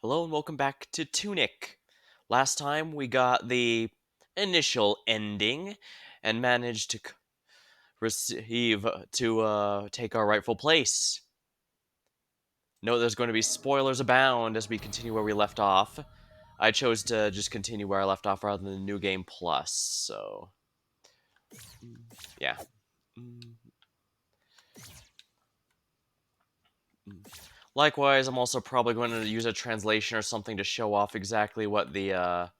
Hello and welcome back to Tunic. Last time we got the initial ending and managed to receive take our rightful place. Note there's going to be spoilers abound as we continue where we left off. I chose to just continue where I left off rather than the New Game Plus, so yeah. Mm, Likewise, I'm also probably going to use a translation or something to show off exactly what the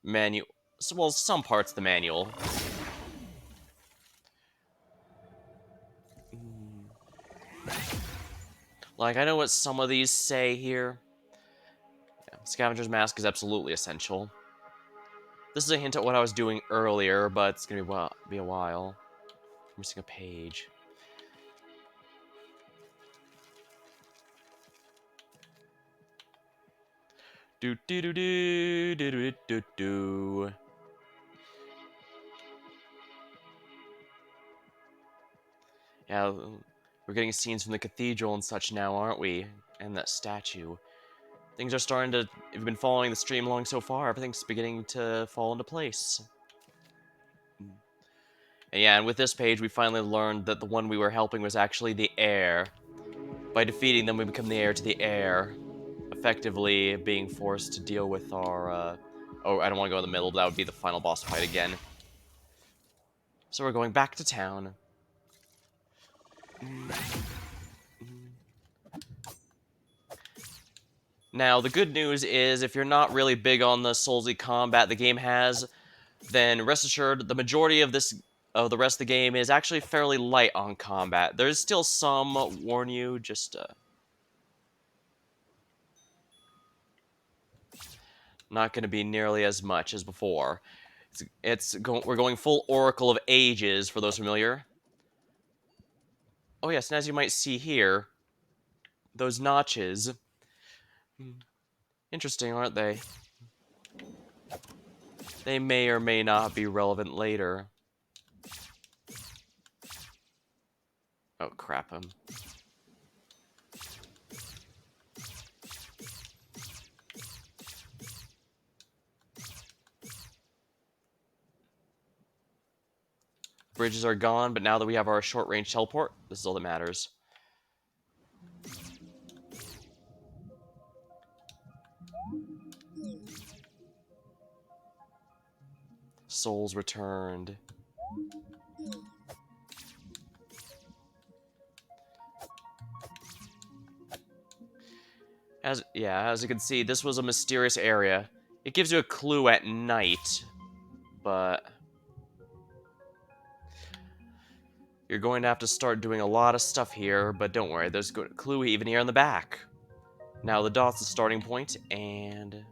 manual, well, some parts of the manual. Mm. Like, I know what some of these say here. Yeah, Scavenger's Mask is absolutely essential. This is a hint at what I was doing earlier, but it's gonna be a while. Missing a page. Do do do do do do do do. Yeah, we're getting scenes from the cathedral and such now, aren't we? And that statue. Things are starting to. If you've been following the stream along so far, everything's beginning to fall into place. And yeah, and with this page, we finally learned that the one we were helping was actually the heir. By defeating them, we become the heir to the heir, effectively being forced to deal with our. Oh, I don't want to go in the middle, but that would be the final boss fight again. So we're going back to town. Now, the good news is if you're not really big on the Soulsy combat the game has, then rest assured the majority of the rest of the game is actually fairly light on combat. There's still some, warn you, just not going to be nearly as much as before. We're going full Oracle of Ages for those familiar. Oh yes, and as you might see here, those notches. Interesting, aren't they? They may or may not be relevant later. Oh crap, Bridges are gone, but now that we have our short-range teleport, this is all that matters. Souls returned. As you can see, this was a mysterious area. It gives you a clue at night, but you're going to have to start doing a lot of stuff here, but don't worry, there's a clue even here in the back. Now the dot's the starting point, and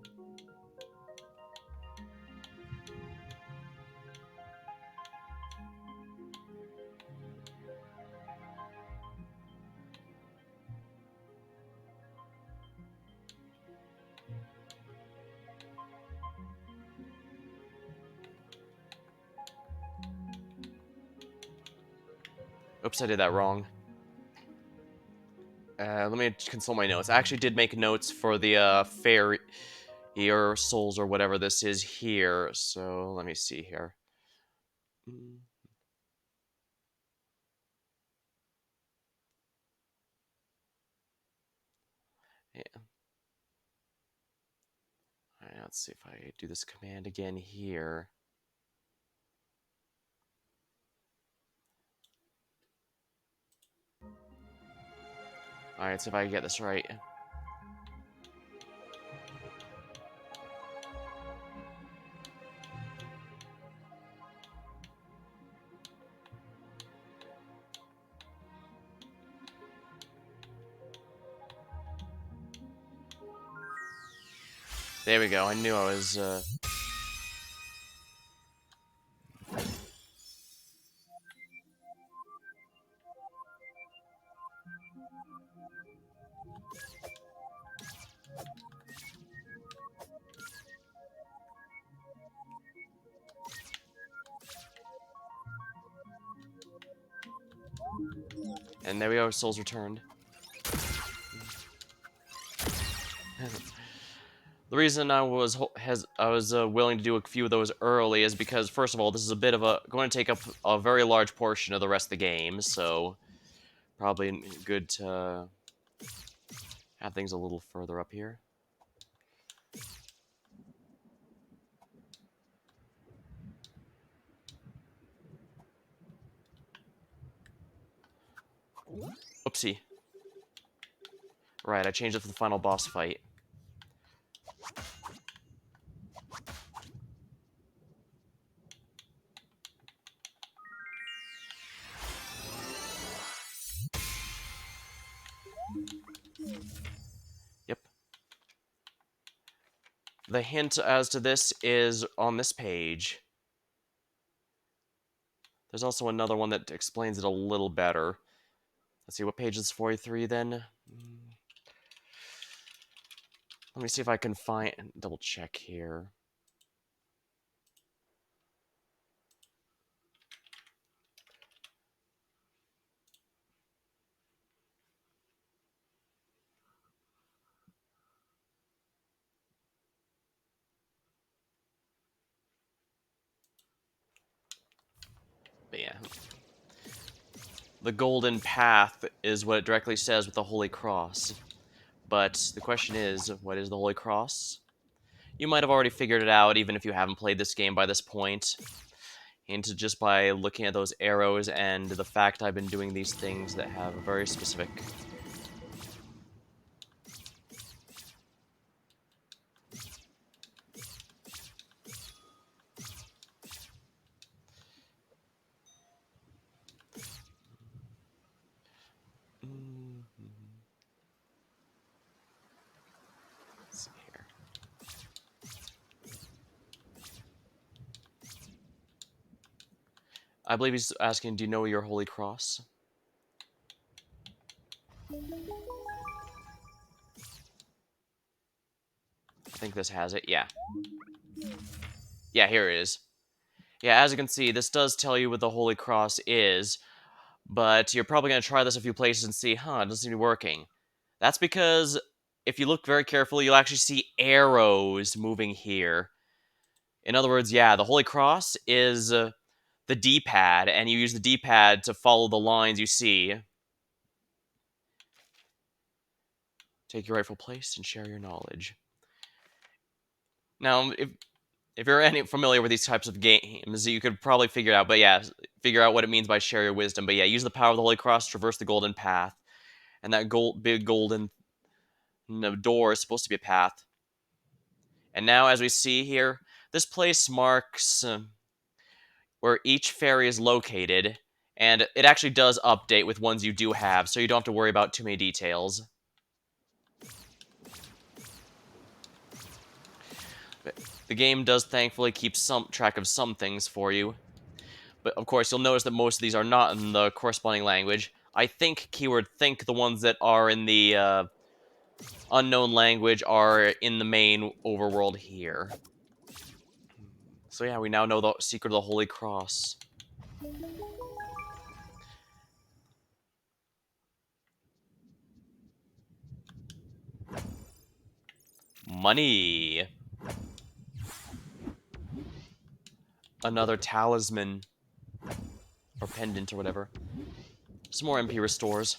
oops, I did that wrong. Let me consult my notes. I actually did make notes for the fairy or souls or whatever this is here, so let me see here. Mm, Yeah. Alright, let's see if I do this command again here. Alright, let's see if I can get this right. There we go. I knew I was. And there we go. Souls returned. The reason I was willing to do a few of those early is because, first of all, this is a bit of going to take up a very large portion of the rest of the game, so probably good to have things a little further up here. Oopsie. Right, I changed it for the final boss fight. Yep. The hint as to this is on this page. There's also another one that explains it a little better. Let's see, what page is 43 then? Let me see if I can double check here. But yeah. The golden path is what it directly says with the Holy Cross. But the question is, what is the Holy Cross? You might have already figured it out, even if you haven't played this game by this point. And just by looking at those arrows and the fact I've been doing these things that have a very specific... Let's see here. I believe he's asking, do you know your Holy Cross? I think this has it, yeah. Yeah, here it is. Yeah, as you can see, this does tell you what the Holy Cross is, but you're probably going to try this a few places and see, it doesn't seem to be working. That's because if you look very carefully, you'll actually see arrows moving here. In other words, yeah, the Holy Cross is the D-pad, and you use the D-pad to follow the lines you see. Take your rightful place and share your knowledge. Now, if you're any familiar with these types of games, you could probably figure it out. But yeah, figure out what it means by share your wisdom. But yeah, use the power of the Holy Cross to traverse the golden path. And that big golden door is supposed to be a path. And now, as we see here, this place marks where each fairy is located. And it actually does update with ones you do have, so you don't have to worry about too many details. The game does thankfully keep some track of some things for you. But of course, you'll notice that most of these are not in the corresponding language. I think, keyword think, the ones that are in the unknown language are in the main overworld here. So yeah, we now know the secret of the Holy Cross. Money! Another talisman. Or pendant or whatever. Some more MP restores.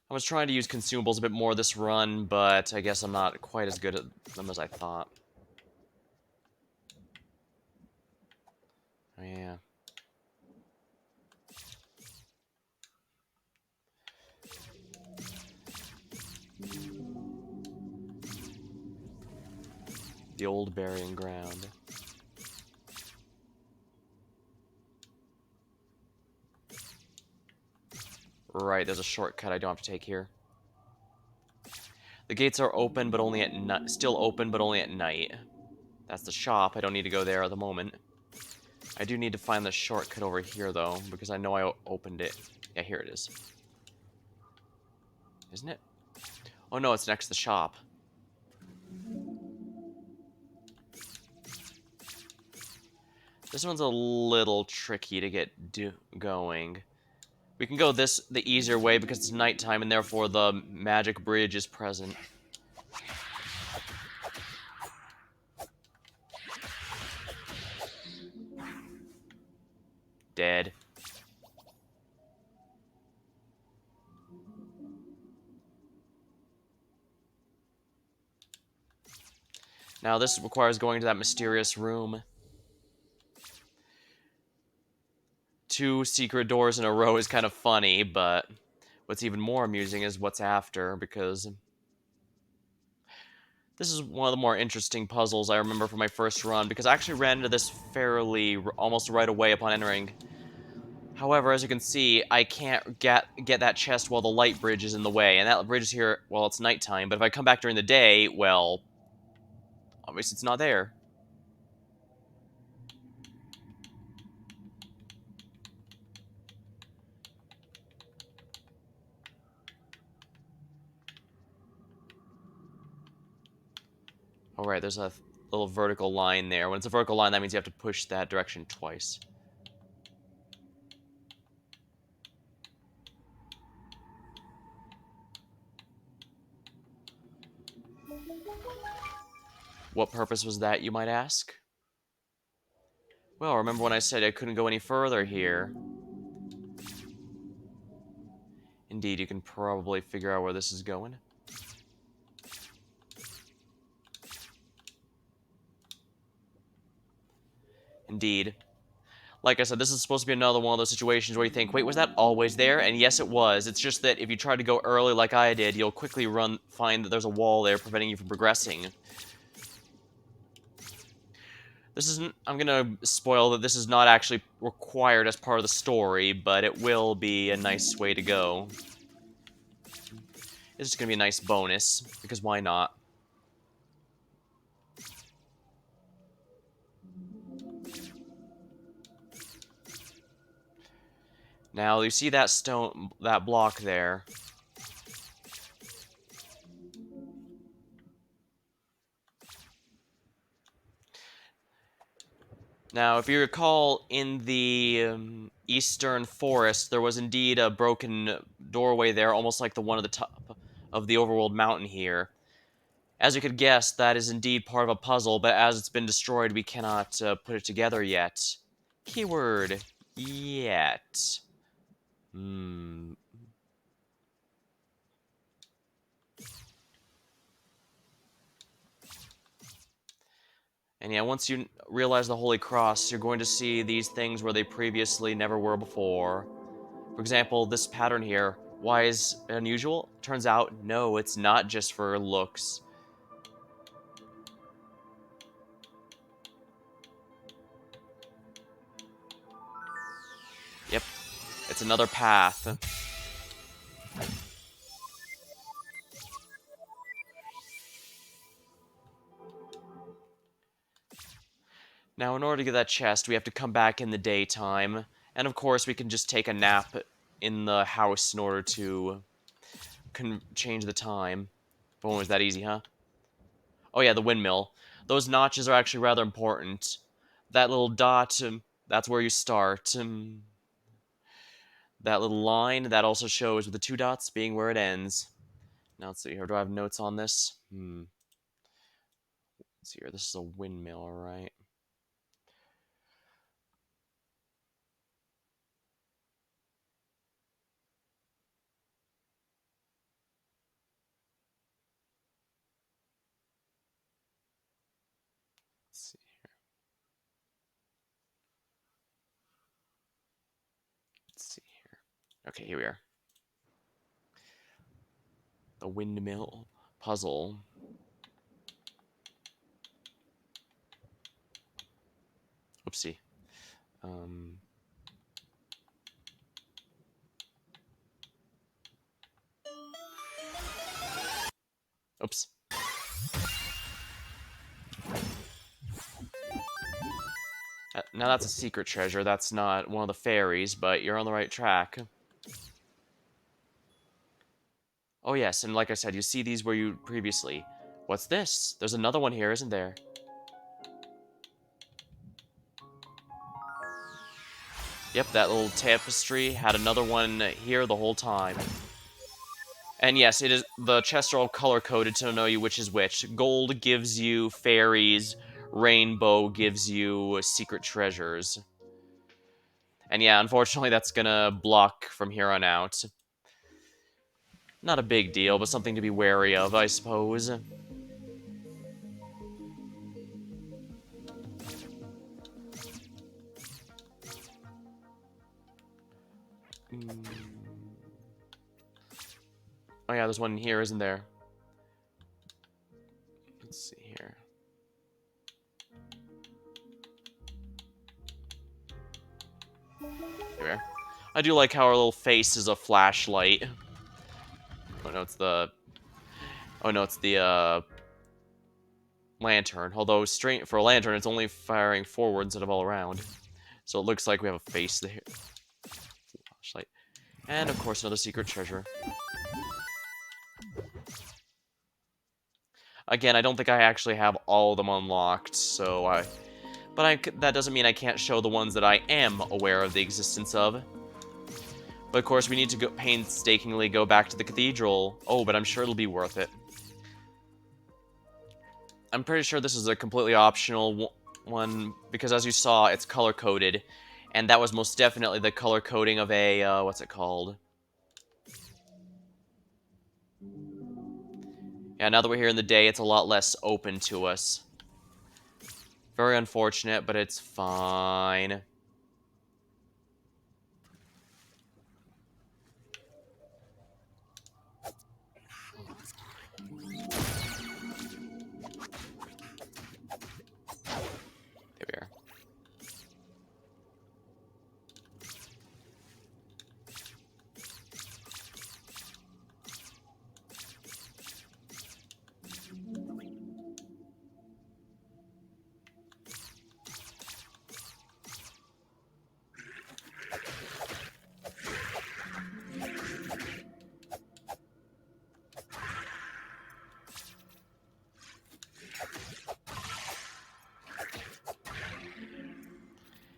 I was trying to use consumables a bit more this run, but I guess I'm not quite as good at them as I thought. Oh, yeah. The old burying ground. Right, there's a shortcut I don't have to take here. The gates are open, but only at night. Still open, but only at night. That's the shop. I don't need to go there at the moment. I do need to find the shortcut over here, though, because I know I opened it. Yeah, here it is. Isn't it? Oh, no, it's next to the shop. This one's a little tricky to get going. We can go the easier way because it's nighttime and therefore the magic bridge is present. Now this requires going to that mysterious room. 2 secret doors in a row is kind of funny, but what's even more amusing is what's after, because this is one of the more interesting puzzles I remember from my first run, because I actually ran into this fairly almost right away upon entering. However, as you can see, I can't get that chest while the light bridge is in the way, and that bridge is here while it's nighttime, but if I come back during the day, well, obviously it's not there. Alright, there's a little vertical line there. When it's a vertical line, that means you have to push that direction twice. What purpose was that, you might ask? Well, remember when I said I couldn't go any further here? Indeed, you can probably figure out where this is going. Indeed. Like I said, this is supposed to be another one of those situations where you think, wait, was that always there? And yes, it was. It's just that if you try to go early like I did, you'll quickly find that there's a wall there preventing you from progressing. This isn't... I'm gonna spoil that this is not actually required as part of the story, but it will be a nice way to go. It's just gonna be a nice bonus, because why not? Now, you see that stone, that block there? Now, if you recall, in the eastern forest, there was indeed a broken doorway there, almost like the one at the top of the overworld mountain here. As you could guess, that is indeed part of a puzzle, but as it's been destroyed, we cannot put it together yet. Keyword, yet. Hmm. And yeah, once you realize the Holy Cross, you're going to see these things where they previously never were before. For example, this pattern here. Why is it unusual? Turns out, no, it's not just for looks. Yep, it's another path. Now, in order to get that chest, we have to come back in the daytime. And of course, we can just take a nap in the house in order to change the time. Boom, was that easy, huh? Oh yeah, the windmill. Those notches are actually rather important. That little dot, that's where you start. That little line, that also shows with the 2 dots being where it ends. Now let's see here. Do I have notes on this? Let's see here. This is a windmill, right? Let's see here. Let's see here. Okay, here we are. The windmill puzzle. Oopsie. Um, Oops. Now that's a secret treasure. That's not one of the fairies, but you're on the right track. Oh yes, and like I said, you see these where you previously... What's this? There's another one here, isn't there? Yep, that little tapestry had another one here the whole time. And yes, it is. The chests are all color-coded to know you which is which. Gold gives you fairies, rainbow gives you secret treasures. And yeah, unfortunately that's gonna block from here on out. Not a big deal, but something to be wary of, I suppose. Mm. Oh yeah, there's one here, isn't there? Let's see here. Here we are. I do like how our little face is a flashlight. Oh no, it's the... Oh no, it's the, lantern. Although, straight for a lantern, it's only firing forward instead of all around. So it looks like we have a face there. Flashlight. And, of course, another secret treasure. Again, I don't think I actually have all of them unlocked, so that doesn't mean I can't show the ones that I am aware of the existence of. But of course, we need to painstakingly go back to the cathedral. Oh, but I'm sure it'll be worth it. I'm pretty sure this is a completely optional one, because as you saw, it's color-coded. And that was most definitely the color coding of a, what's it called? Yeah, now that we're here in the day, it's a lot less open to us. Very unfortunate, but it's fine. There we are.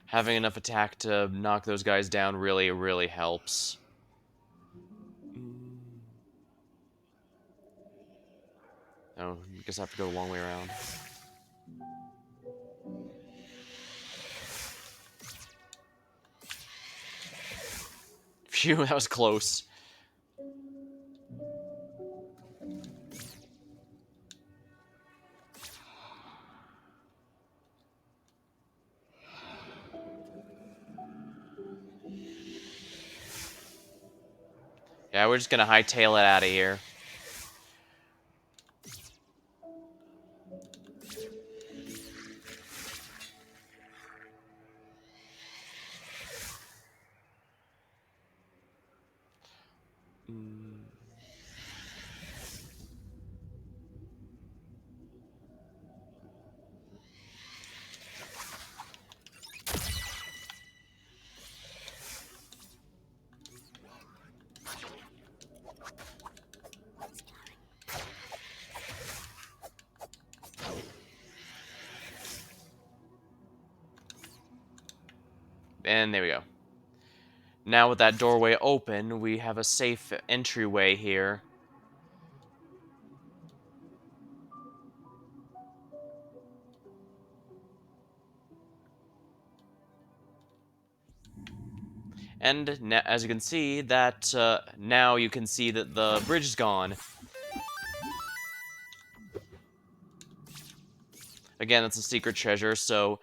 Having enough attack to knock those guys down really, really helps. Oh, I guess I have to go a long way around. Phew, that was close. Yeah, we're just gonna hightail it out of here. And there we go. Now with that doorway open, we have a safe entryway here. And as you can see, that now you can see that the bridge is gone. Again, it's a secret treasure, so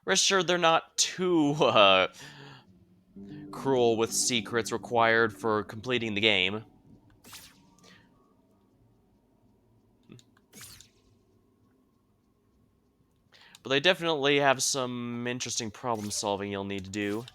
rest assured they're not too cruel with secrets required for completing the game. But they definitely have some interesting problem solving you'll need to do.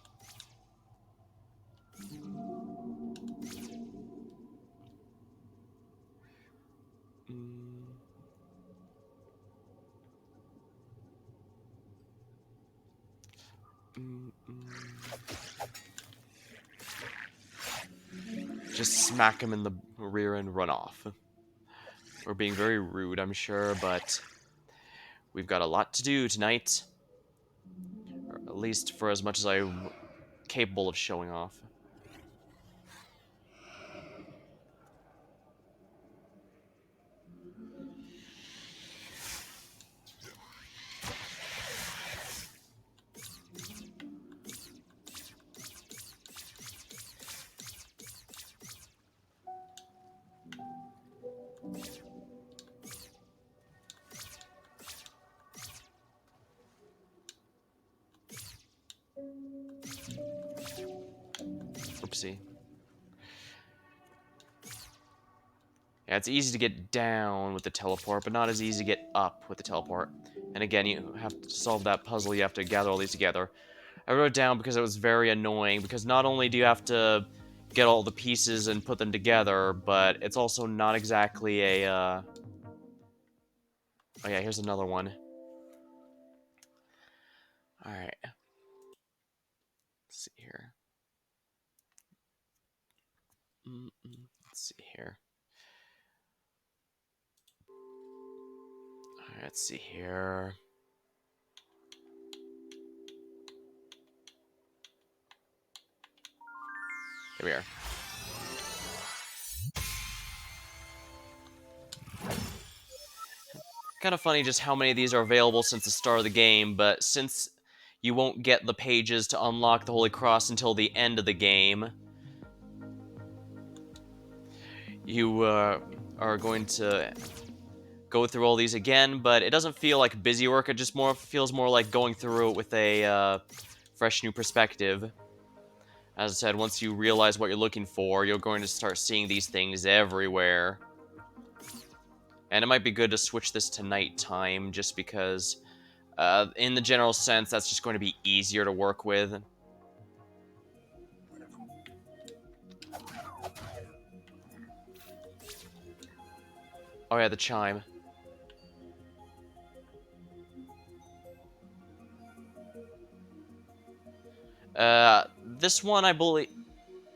Just smack him in the rear and run off. We're being very rude, I'm sure, but we've got a lot to do tonight. Or at least for as much as I'm capable of showing off. Whoopsie. Yeah, it's easy to get down with the teleport, but not as easy to get up with the teleport. And again, you have to solve that puzzle, you have to gather all these together. I wrote it down because it was very annoying, because not only do you have to get all the pieces and put them together, but it's also not exactly a, Oh yeah, here's another one. Alright. Let's see here. Let's see here. Alright, let's see here. Here we are. Kind of funny just how many of these are available since the start of the game, but since you won't get the pages to unlock the Holy Cross until the end of the game, you are going to go through all these again, but it doesn't feel like busy work, it just feels more like going through it with a fresh new perspective. As I said, once you realize what you're looking for, you're going to start seeing these things everywhere. And it might be good to switch this to nighttime, just because, in the general sense, that's just going to be easier to work with. Oh yeah, the chime. This one I believe...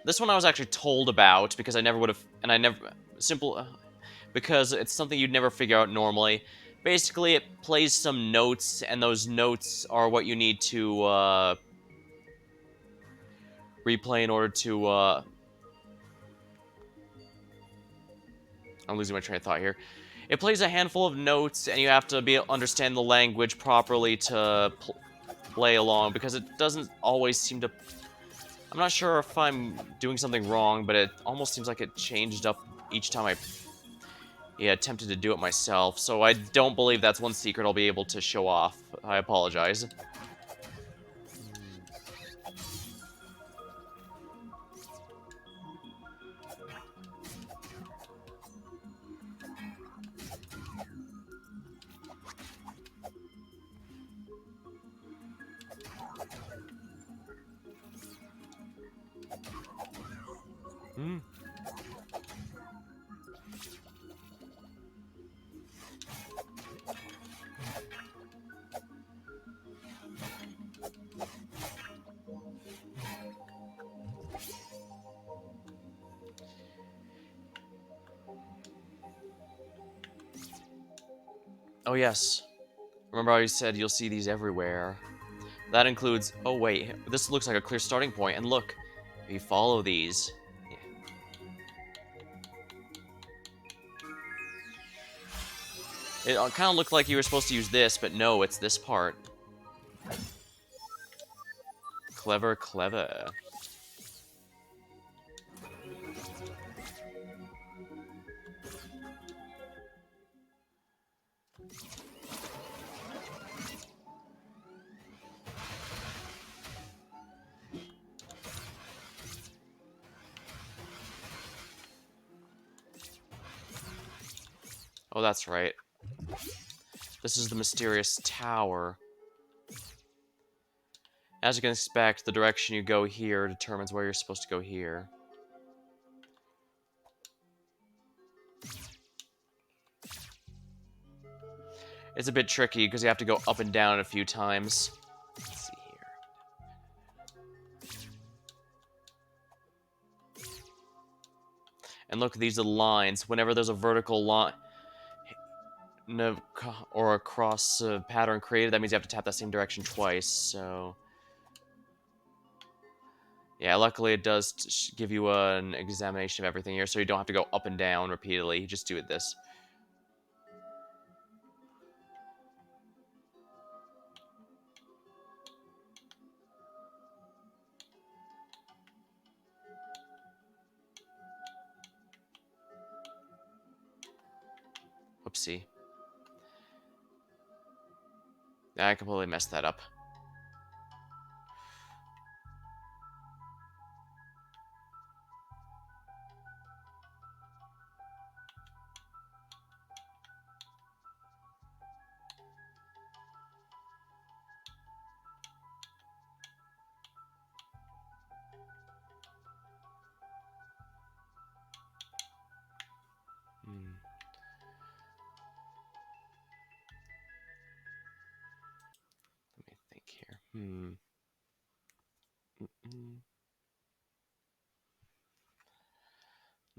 This one I was actually told about, because I never would have... And I never... because it's something you'd never figure out normally. Basically, it plays some notes, and those notes are what you need to, replay in order to, I'm losing my train of thought here. It plays a handful of notes, and you have to understand the language properly to play along, because it doesn't always seem to... I'm not sure if I'm doing something wrong, but it almost seems like it changed up each time I attempted to do it myself, so I don't believe that's one secret I'll be able to show off. I apologize. Hmm. Oh yes. Remember how you said you'll see these everywhere? That includes... Oh wait, this looks like a clear starting point, and look, if you follow these... It kind of looked like you were supposed to use this, but no, it's this part. Clever, clever. Oh, that's right. This is the mysterious tower. As you can expect, the direction you go here determines where you're supposed to go here. It's a bit tricky because you have to go up and down a few times. Let's see here. And look, these are lines. Whenever there's a vertical line or a cross pattern created, that means you have to tap that same direction twice, so... Yeah, luckily it does give you an examination of everything here, so you don't have to go up and down repeatedly. You just do it this. Whoopsie. I completely messed that up. Hmm. Mm, mm,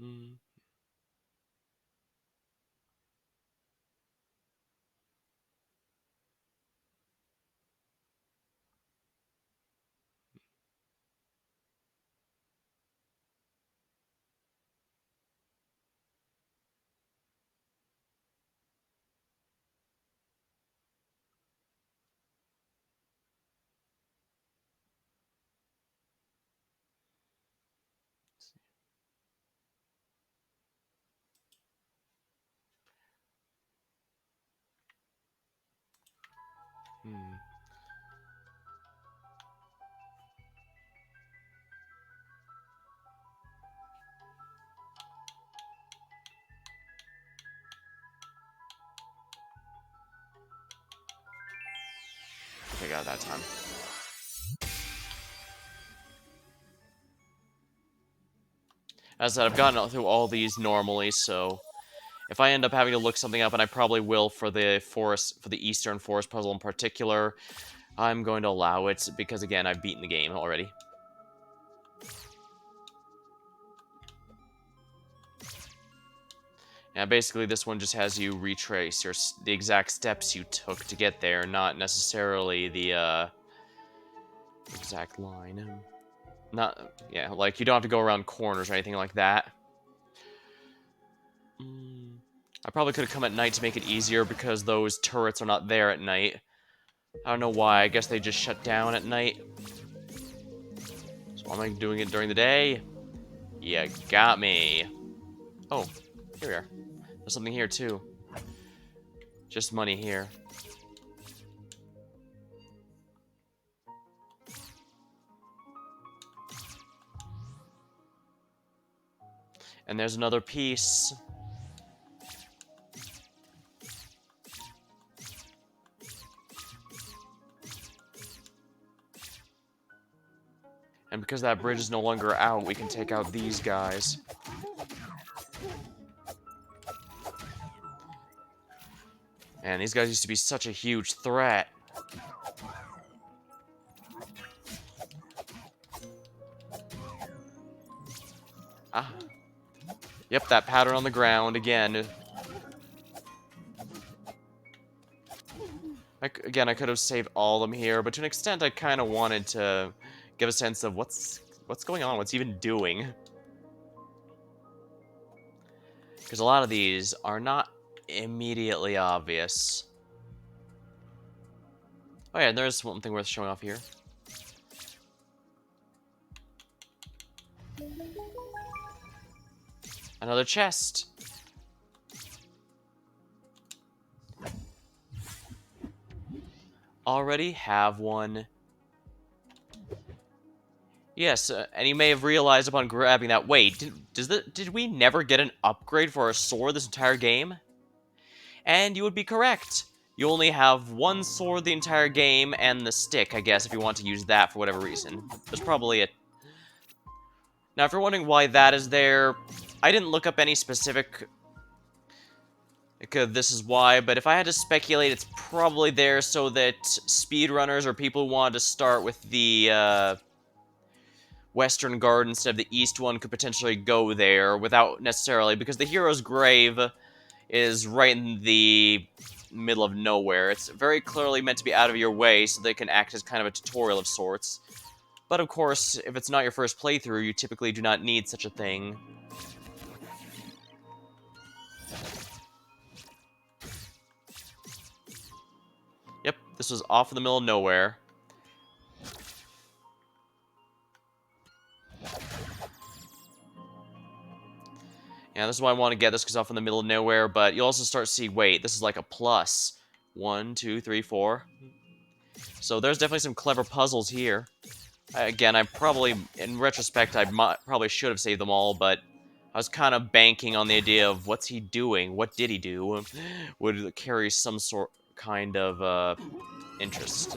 hmm. Okay, got it that time. As I said, I've gotten through all these normally, so if I end up having to look something up, and I probably will for the forest, for the Eastern Forest puzzle in particular, I'm going to allow it because again, I've beaten the game already. Yeah, basically this one just has you retrace the exact steps you took to get there, not necessarily the exact line. Not, yeah, like you don't have to go around corners or anything like that. I probably could have come at night to make it easier because those turrets are not there at night. I don't know why, I guess they just shut down at night. So why am I doing it during the day? You got me. Oh, here we are. There's something here too. Just money here. And there's another piece. And because that bridge is no longer out, we can take out these guys. Man, these guys used to be such a huge threat. Ah. Yep, that pattern on the ground again. Again, I could have saved all of them here, but to an extent, I kind of wanted to give a sense of what's going on, what's even doing. Because a lot of these are not immediately obvious. Oh yeah, there's one thing worth showing off here. Another chest. Already have one. Yes, and you may have realized upon grabbing that. Wait, did we never get an upgrade for our sword this entire game? And you would be correct. You only have one sword the entire game, and the stick, I guess, if you want to use that for whatever reason. There's probably a... Now, if you're wondering why that is there, I didn't look up any specific... Because this is why, but if I had to speculate, it's probably there so that speedrunners or people who wanted to start with the, Western Guard instead of the East one could potentially go there without necessarily... Because the hero's grave is right in the middle of nowhere. It's very clearly meant to be out of your way so they can act as kind of a tutorial of sorts. But of course, if it's not your first playthrough, you typically do not need such a thing. Yep, this was off in the middle of nowhere. Yeah, this is why I want to get this, because off in the middle of nowhere, but you'll also start to see, wait, this is like a plus. 1, 2, 3, 4. So there's definitely some clever puzzles here. Again, I probably, in retrospect, probably should have saved them all, but I was kind of banking on the idea of what's he doing, what did he do, would carry some sort kind of interest.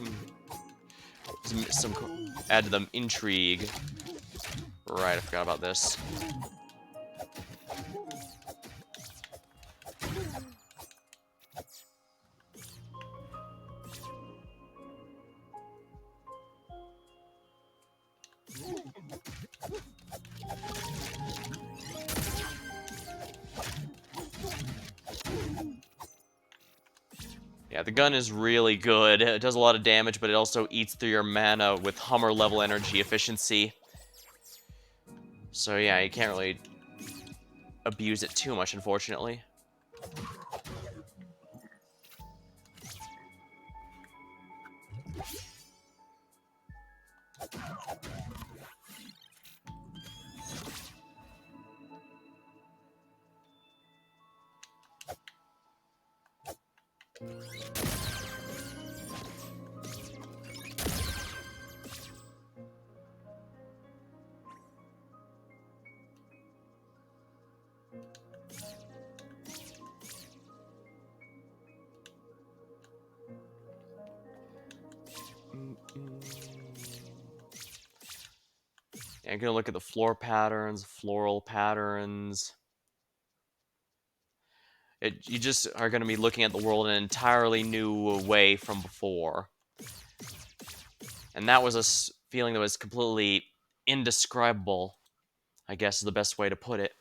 Add to them intrigue. Right, I forgot about this. Yeah, the gun is really good. It does a lot of damage, but it also eats through your mana with Hummer-level energy efficiency. So yeah, you can't really abuse it too much, unfortunately. Yeah, I'm gonna look at the floor patterns, floral patterns. You just are gonna be looking at the world in an entirely new way from before. And that was a feeling that was completely indescribable, I guess is the best way to put it.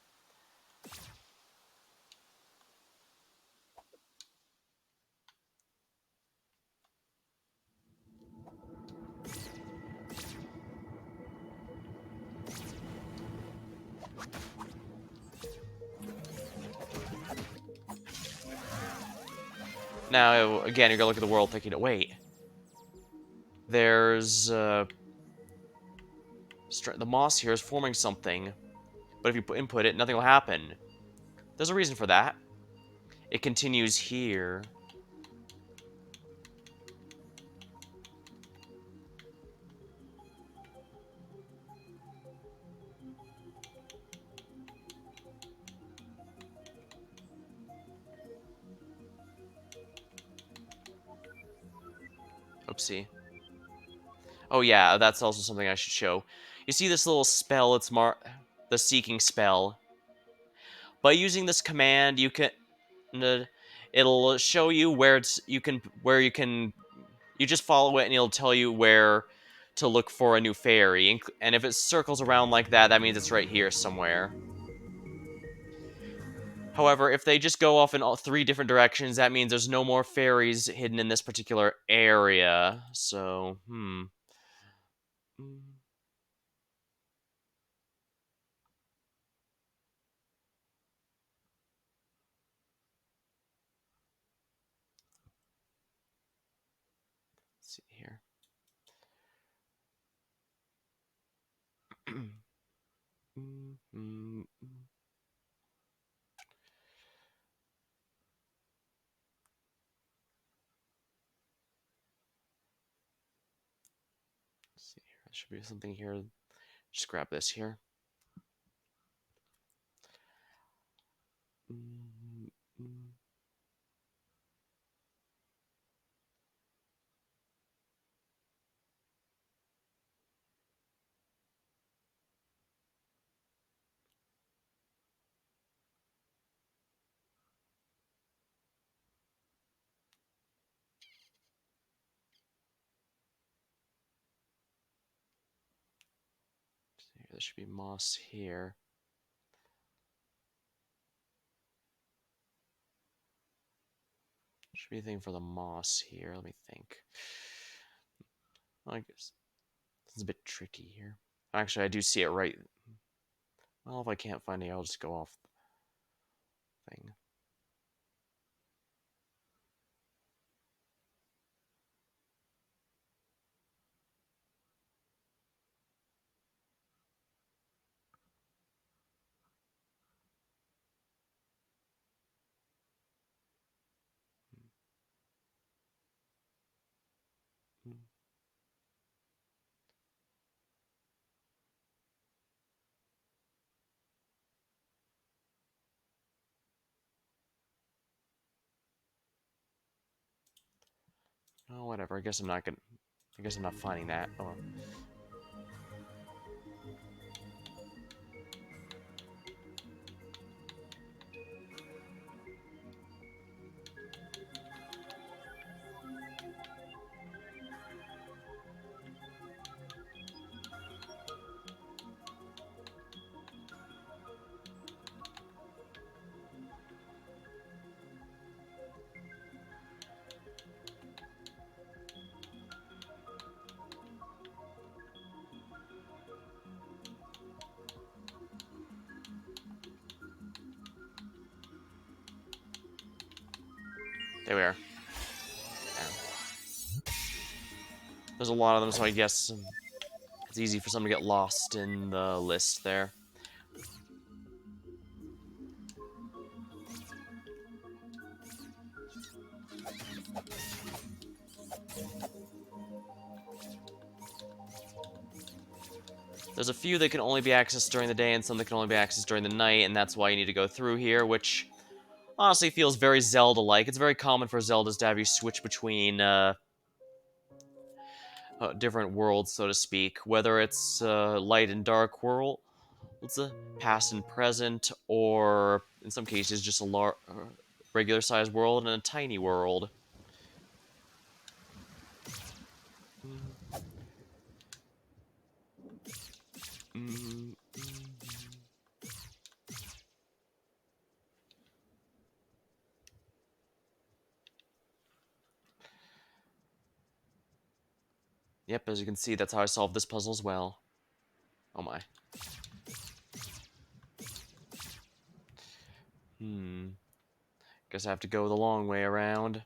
Now, again, you're gonna look at the world thinking, wait, there's, the moss here is forming something, but if you input it, nothing will happen. There's a reason for that. It continues here. Oopsie. Oh yeah, that's also something I should show. You see this little spell, it's the seeking spell. By using this command, you can it'll show you you just follow it and it'll tell you where to look for a new fairy. And if it circles around like that, that means it's right here somewhere. However, if they just go off in all three different directions, that means there's no more fairies hidden in this particular area. So, Mm. Let's see here. Let's see here. There should be something here. Just grab this here. There should be moss here. Should be a thing for the moss here. Let me think. I guess it's a bit tricky here. Actually, I do see it right. Well, if I can't find it, I'll just go off the thing. Oh, whatever. I guess I'm not gonna. I guess I'm not finding that. Oh. There we are. There. There's a lot of them, so I guess it's easy for someone to get lost in the list there. There's a few that can only be accessed during the day and some that can only be accessed during the night, and that's why you need to go through here, which honestly feels very Zelda-like. It's very common for Zeldas to have you switch between different worlds, so to speak, whether it's light and dark world, it's a past and present, or in some cases just a regular-sized world and a tiny world. Mm. Yep, as you can see, that's how I solved this puzzle as well. Oh my. Guess I have to go the long way around.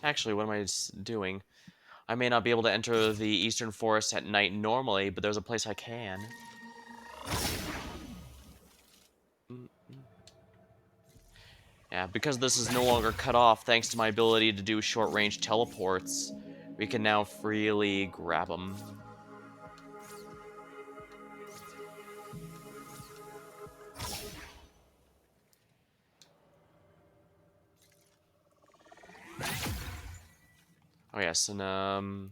Actually, what am I doing? I may not be able to enter the Eastern Forest at night normally, but there's a place I can. Yeah, because this is no longer cut off thanks to my ability to do short-range teleports, we can now freely grab them. Oh yes, and the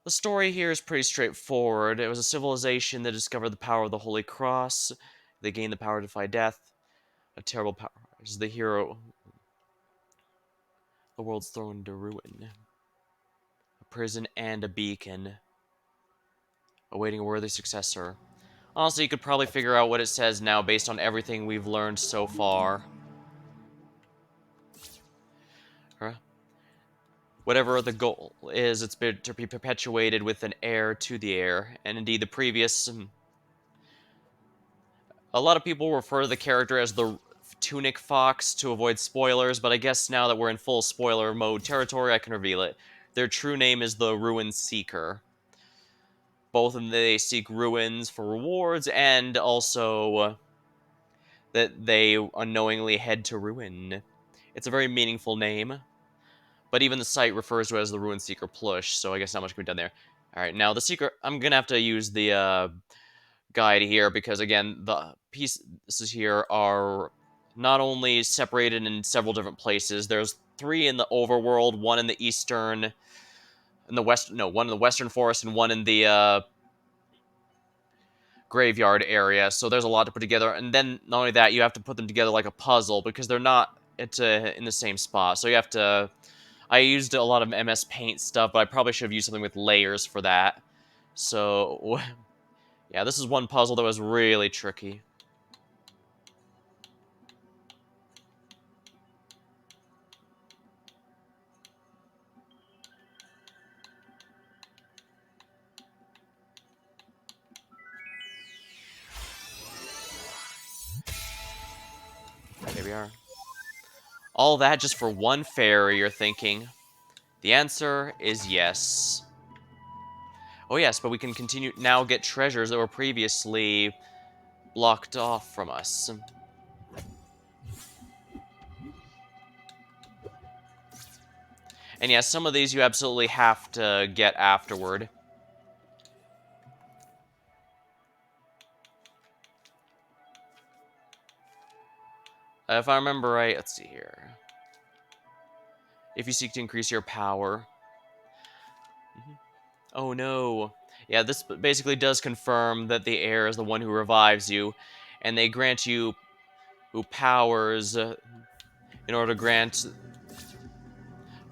story here is pretty straightforward. It was a civilization that discovered the power of the Holy Cross. They gained the power to defy death. A terrible power is the hero. The world's thrown into ruin. A prison and a beacon. Awaiting a worthy successor. Honestly, you could probably figure out what it says now based on everything we've learned so far. Huh? Whatever the goal is, it's been to be perpetuated with an heir to the heir. And indeed, the previous... A lot of people refer to the character as the Tunic Fox to avoid spoilers, but I guess now that we're in full spoiler mode territory, I can reveal it. Their true name is the Ruin Seeker. Both of them, they seek ruins for rewards, and also that they unknowingly head to ruin. It's a very meaningful name, but even the site refers to it as the Ruin Seeker plush, so I guess not much can be done there. Alright, now the secret, I'm gonna have to use the guide here, because again, the pieces here are not only separated in several different places, there's 3 in the overworld, 1 in the eastern, in the west, no, 1 in the western forest, and 1 in the graveyard area, so there's a lot to put together, and then not only that, you have to put them together like a puzzle, because they're not in the same spot, so you have to... I used a lot of MS Paint stuff, but I probably should have used something with layers for that. So, yeah, this is one puzzle that was really tricky. Here we are. All that just for one fairy, you're thinking. The answer is yes. Oh yes, but we can continue now get treasures that were previously blocked off from us. And yes, some of these you absolutely have to get afterward. If I remember right, let's see here. If you seek to increase your power. Oh no. Yeah, this basically does confirm that the heir is the one who revives you, and they grant you powers in order to grant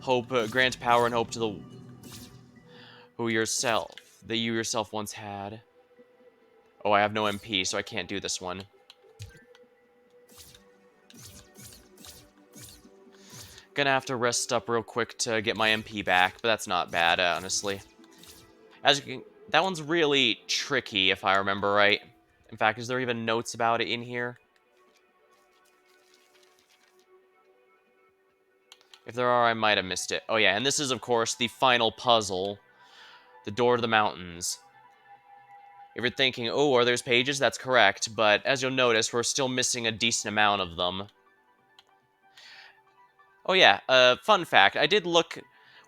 hope, grant power and hope to the that you yourself once had. Oh, I have no MP, so I can't do this one. Gonna have to rest up real quick to get my MP back, but that's not bad, honestly. As you can, that one's really tricky, if I remember right. In fact, is there even notes about it in here? If there are, I might have missed it. Oh yeah, and this is, of course, the final puzzle. The Door to the Mountains. If you're thinking, oh, are there's pages? That's correct, but as you'll notice, we're still missing a decent amount of them. Oh yeah, fun fact, I did look,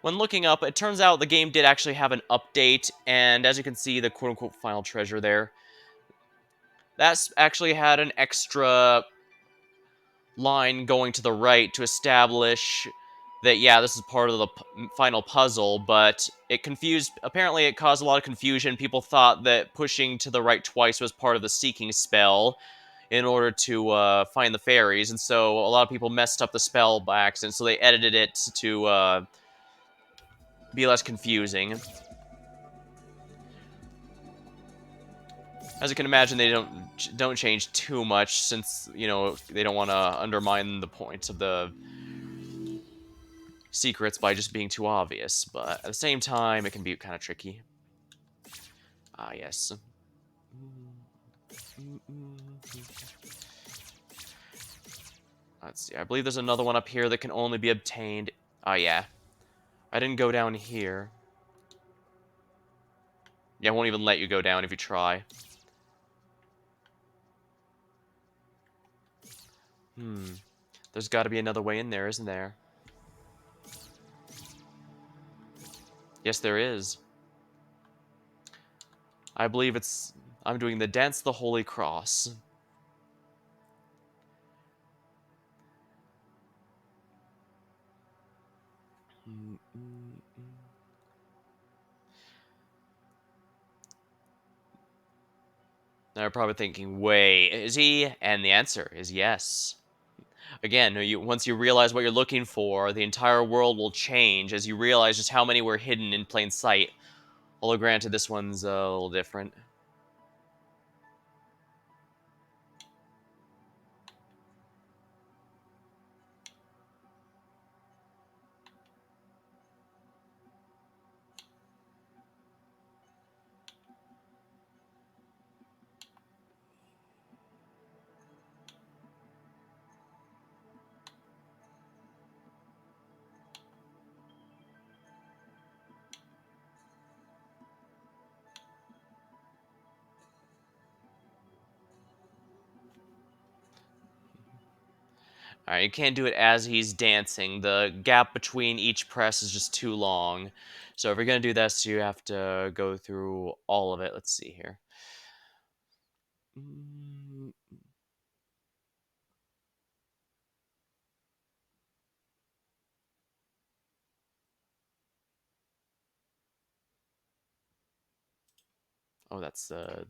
when looking up, it turns out the game did actually have an update, and as you can see, the quote-unquote final treasure there, that's actually had an extra line going to the right to establish that, yeah, this is part of the final puzzle, but apparently it caused a lot of confusion. People thought that pushing to the right twice was part of the seeking spell in order to find the fairies, and so a lot of people messed up the spell by accident, so they edited it to be less confusing. As you can imagine, they don't change too much since, you know, they don't want to undermine the point of the secrets by just being too obvious, but at the same time, it can be kind of tricky. Ah, yes. Let's see, I believe there's another one up here that can only be obtained. Ah, yeah. I didn't go down here. Yeah, it won't even let you go down if you try. There's got to be another way in there, isn't there? Yes, there is. I believe I'm doing the Dance of the Holy Cross. Now you're probably thinking, wait, is he? And the answer is yes. Again, once you realize what you're looking for, the entire world will change as you realize just how many were hidden in plain sight. Although granted, this one's a little different. Alright, you can't do it as he's dancing. The gap between each press is just too long. So if you're going to do this, you have to go through all of it. Let's see here. Mm, Oh, that's not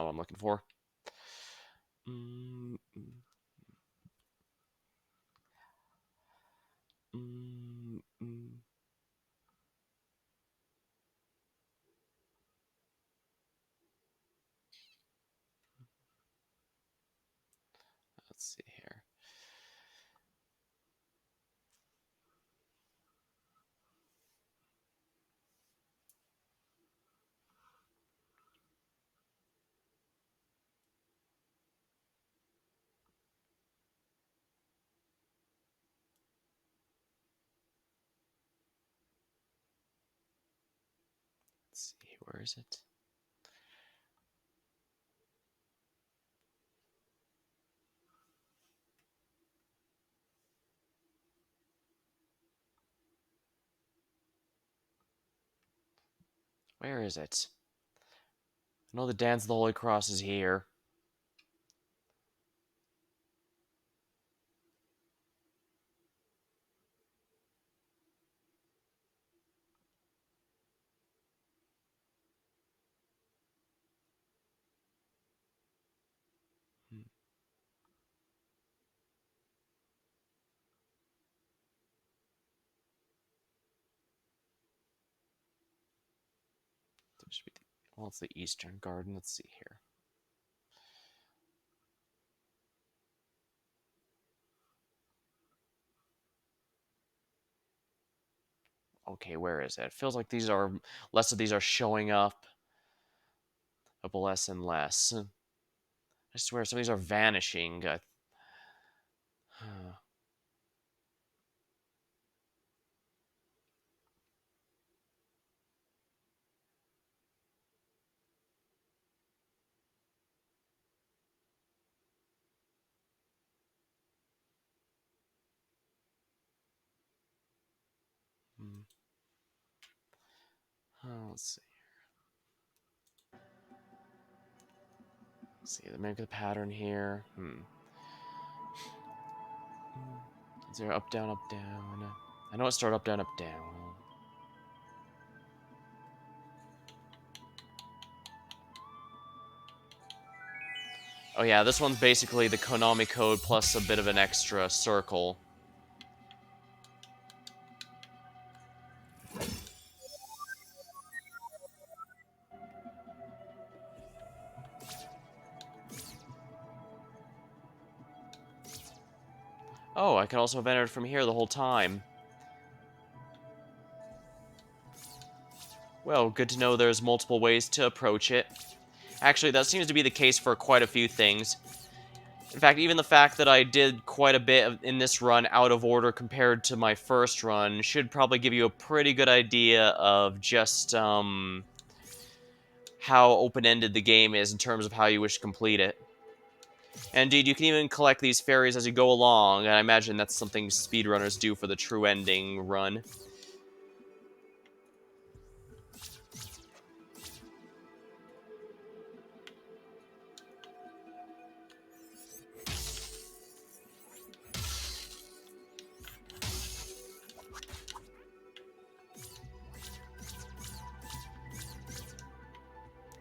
what I'm looking for. Mm, mm, mm, mm. Let's see here. Let's see, where is it? Where is it? I know the Dance of the Holy Cross is here. Hmm. Well, it's the Eastern Garden. Let's see here. Okay, where is it? It feels like these are less of these are showing up less and less. I swear some of these are vanishing. Hmm. Let's see. Let's see. Make the pattern here. Is there up, down, up, down? I know it started up, down, up, down. Oh yeah, this one's basically the Konami code plus a bit of an extra circle. Oh, I can also have entered from here the whole time. Well, good to know there's multiple ways to approach it. Actually, that seems to be the case for quite a few things. In fact, even the fact that I did quite a bit in this run out of order compared to my first run should probably give you a pretty good idea of just, how open-ended the game is in terms of how you wish to complete it. And indeed, you can even collect these fairies as you go along, and I imagine that's something speedrunners do for the true ending run.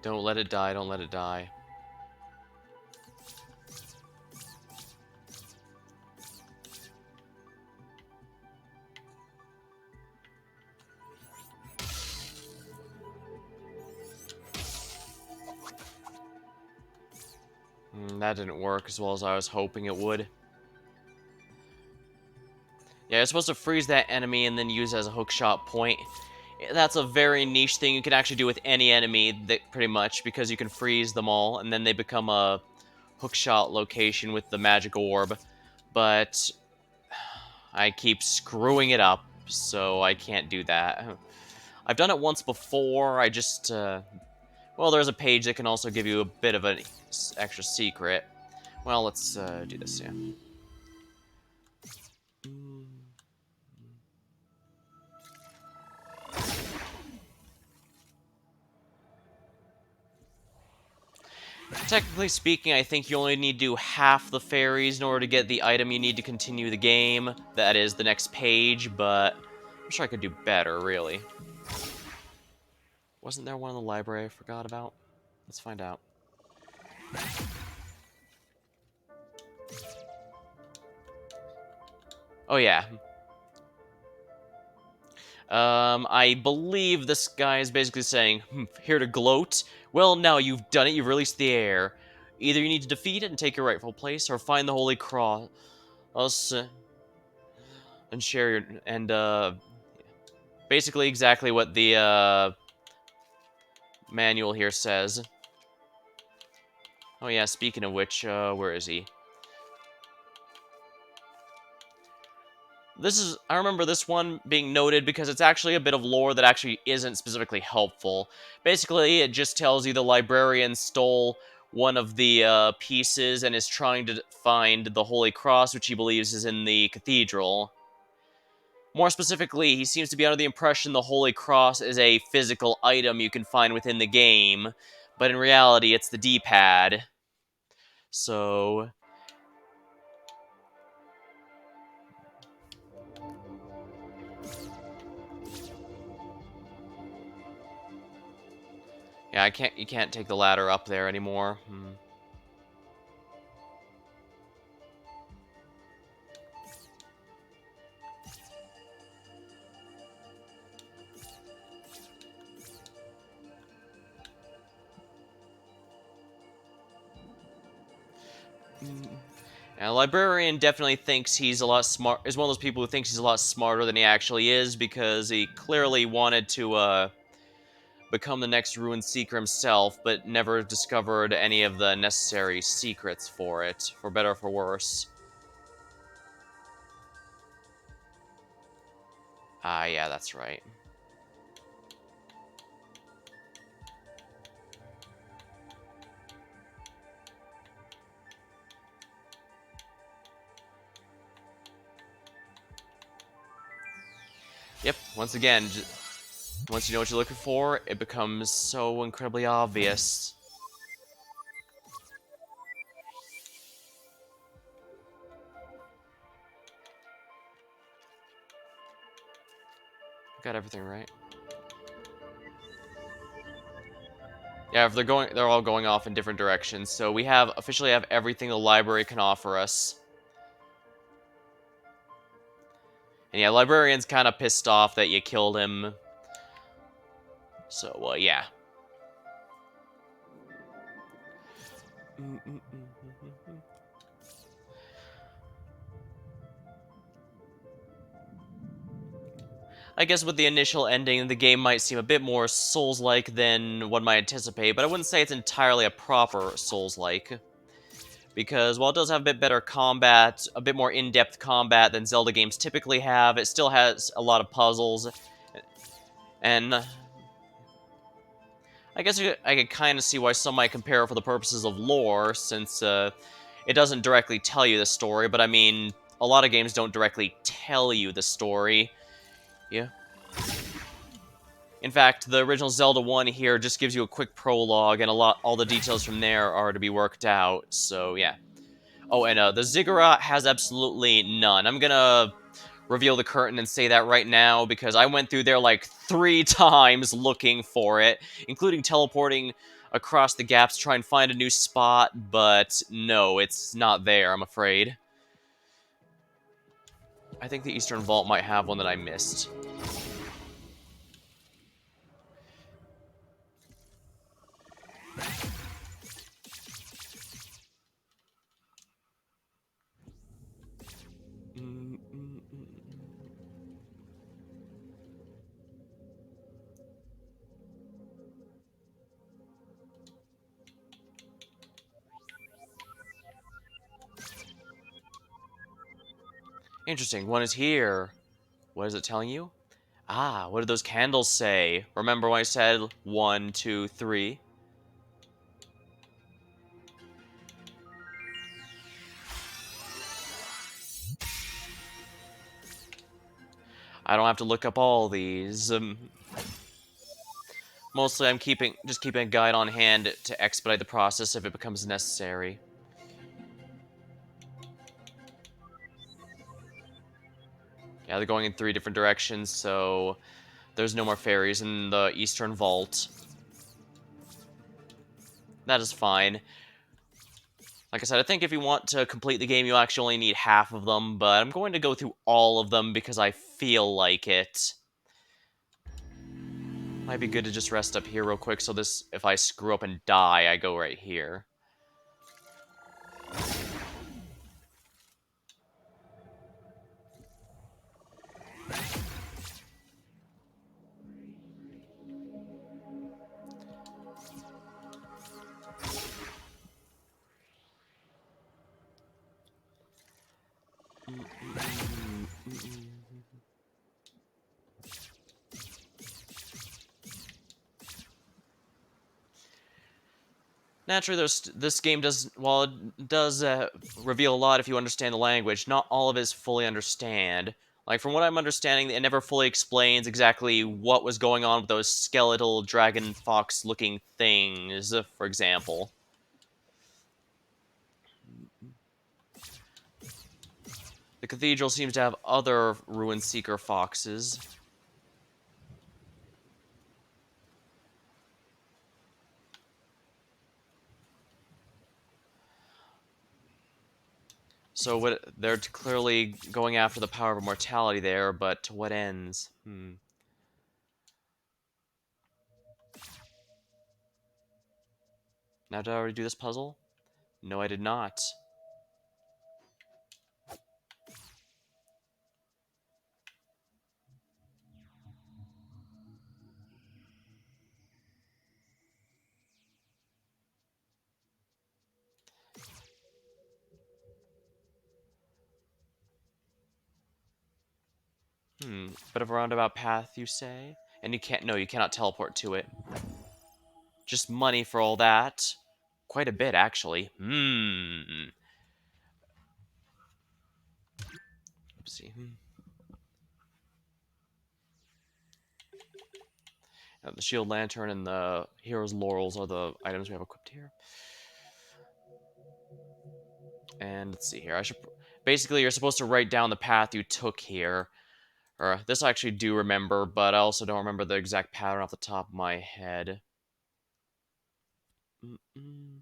Don't let it die, don't let it die. That didn't work as well as I was hoping it would. Yeah, you're supposed to freeze that enemy and then use it as a hookshot point. That's a very niche thing you can actually do with any enemy, pretty much, because you can freeze them all, and then they become a hookshot location with the magic orb. But I keep screwing it up, so I can't do that. I've done it once before, I just, well, there's a page that can also give you a bit of an extra secret. Well, let's do this, yeah. Technically speaking, I think you only need to do half the fairies in order to get the item you need to continue the game. That is the next page, but I'm sure I could do better, really. Wasn't there one in the library I forgot about? Let's find out. Oh, yeah. I believe this guy is basically saying, here to gloat? Well, now you've done it, you've released the air. Either you need to defeat it and take your rightful place, or find the Holy Cross and share your... And, basically exactly what the, manual here says. Oh yeah, speaking of which, where is he? I remember this one being noted because it's actually a bit of lore that actually isn't specifically helpful. Basically, it just tells you the librarian stole one of the pieces and is trying to find the Holy Cross, which he believes is in the cathedral. More specifically, he seems to be under the impression the Holy Cross is a physical item you can find within the game, but in reality, it's the D-pad. So... yeah, you can't take the ladder up there anymore. And a librarian definitely thinks he's a lot smart. Is one of those people who thinks he's a lot smarter than he actually is because he clearly wanted to become the next Ruin Seeker himself, but never discovered any of the necessary secrets for it, for better or for worse. Ah, yeah, that's right. Yep, once again, once you know what you're looking for, it becomes so incredibly obvious. Got everything right. Yeah, if they're all going off in different directions. So we officially have everything the library can offer us. And yeah, librarian's kind of pissed off that you killed him. So, yeah. I guess with the initial ending, the game might seem a bit more Souls-like than one might anticipate, but I wouldn't say it's entirely a proper Souls-like. Because while it does have a bit better combat, a bit more in-depth combat than Zelda games typically have, it still has a lot of puzzles. And I guess I could kind of see why some might compare it for the purposes of lore, since it doesn't directly tell you the story, but I mean, a lot of games don't directly tell you the story. Yeah. In fact, the original Zelda 1 here just gives you a quick prologue, and all the details from there are to be worked out, so yeah. Oh, and the Ziggurat has absolutely none. I'm gonna reveal the curtain and say that right now, because I went through there like 3 times looking for it, including teleporting across the gaps to try and find a new spot, but no, it's not there, I'm afraid. I think the Eastern Vault might have one that I missed. Mm, mm, mm. Interesting, one is here. What is it telling you? Ah, what did those candles say? Remember when I said 1, 2, 3? I don't have to look up all these. Mostly I'm just keeping a guide on hand to expedite the process if it becomes necessary. Yeah, they're going in 3 different directions, so there's no more fairies in the Eastern Vault. That is fine. Like I said, I think if you want to complete the game, you actually only need half of them, but I'm going to go through all of them because I feel like it. Might be good to just rest up here real quick, so if I screw up and die, I go right here. Naturally, this game while it does reveal a lot if you understand the language, not all of it is fully understand. Like, from what I'm understanding, it never fully explains exactly what was going on with those skeletal dragon fox looking things, for example. The cathedral seems to have other Ruin Seeker foxes. So they're clearly going after the power of immortality there, but to what ends? Now, did I already do this puzzle? No, I did not. Bit of a roundabout path, you say? And you can't, no, you cannot teleport to it. Just money for all that. Quite a bit, actually. Oopsie. The shield lantern and the hero's laurels are the items we have equipped here. And let's see here. Basically, you're supposed to write down the path you took here. Or this I actually do remember, but I also don't remember the exact pattern off the top of my head. Mm-mm.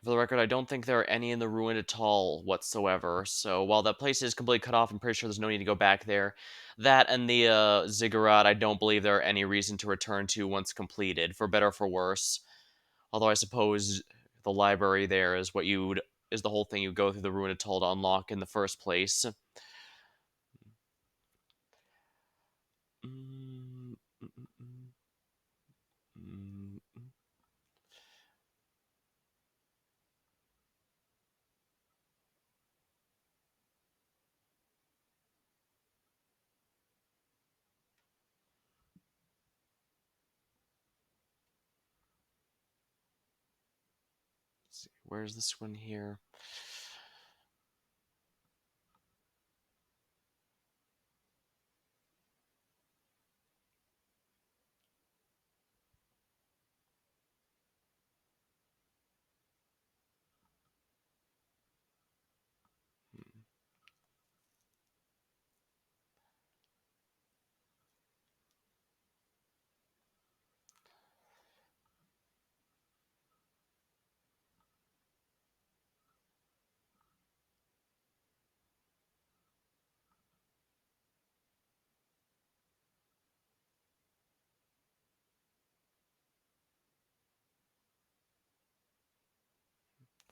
For the record, I don't think there are any in the ruin at all whatsoever. So while that place is completely cut off, I'm pretty sure there's no need to go back there. That and the ziggurat, I don't believe there are any reason to return to once completed, for better or for worse. Although I suppose the library there is is the whole thing you go through the ruin atoll to unlock in the first place. Mm, mm, mm, mm, mm, mm. Let's see, where's this one here? Hmm.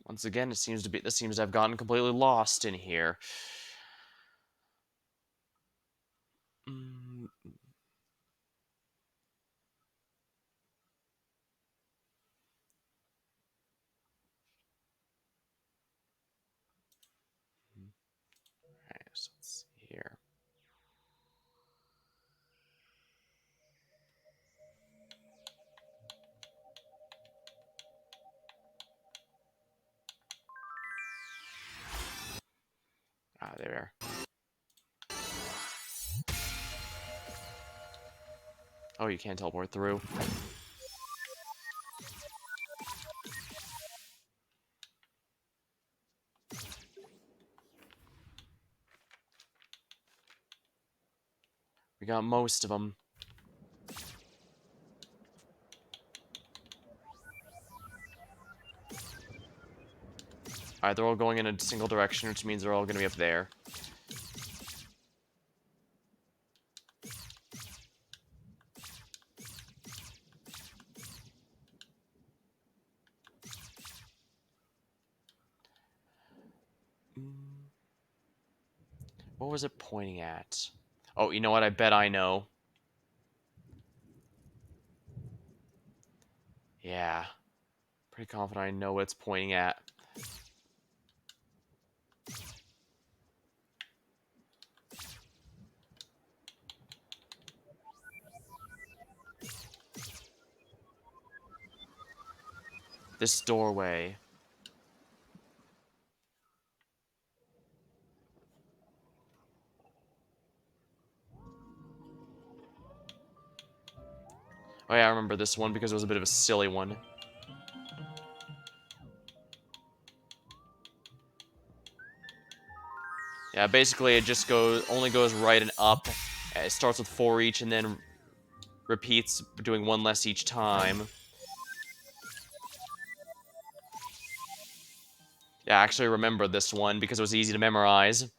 Once again, this seems to have gotten completely lost in here. Mm, Alright, so let's see here. Ah, there. Oh, you can't teleport through. We got most of them. Alright, they're all going in a single direction, which means they're all going to be up there. Mm, what was it pointing at? Oh, you know what? I bet I know. Yeah. Pretty confident I know what it's pointing at. This doorway. Oh yeah, I remember this one because it was a bit of a silly one. Yeah, basically it just only goes right and up. It starts with 4 each and then repeats, doing 1 less each time. Yeah, I actually remember this one because it was easy to memorize.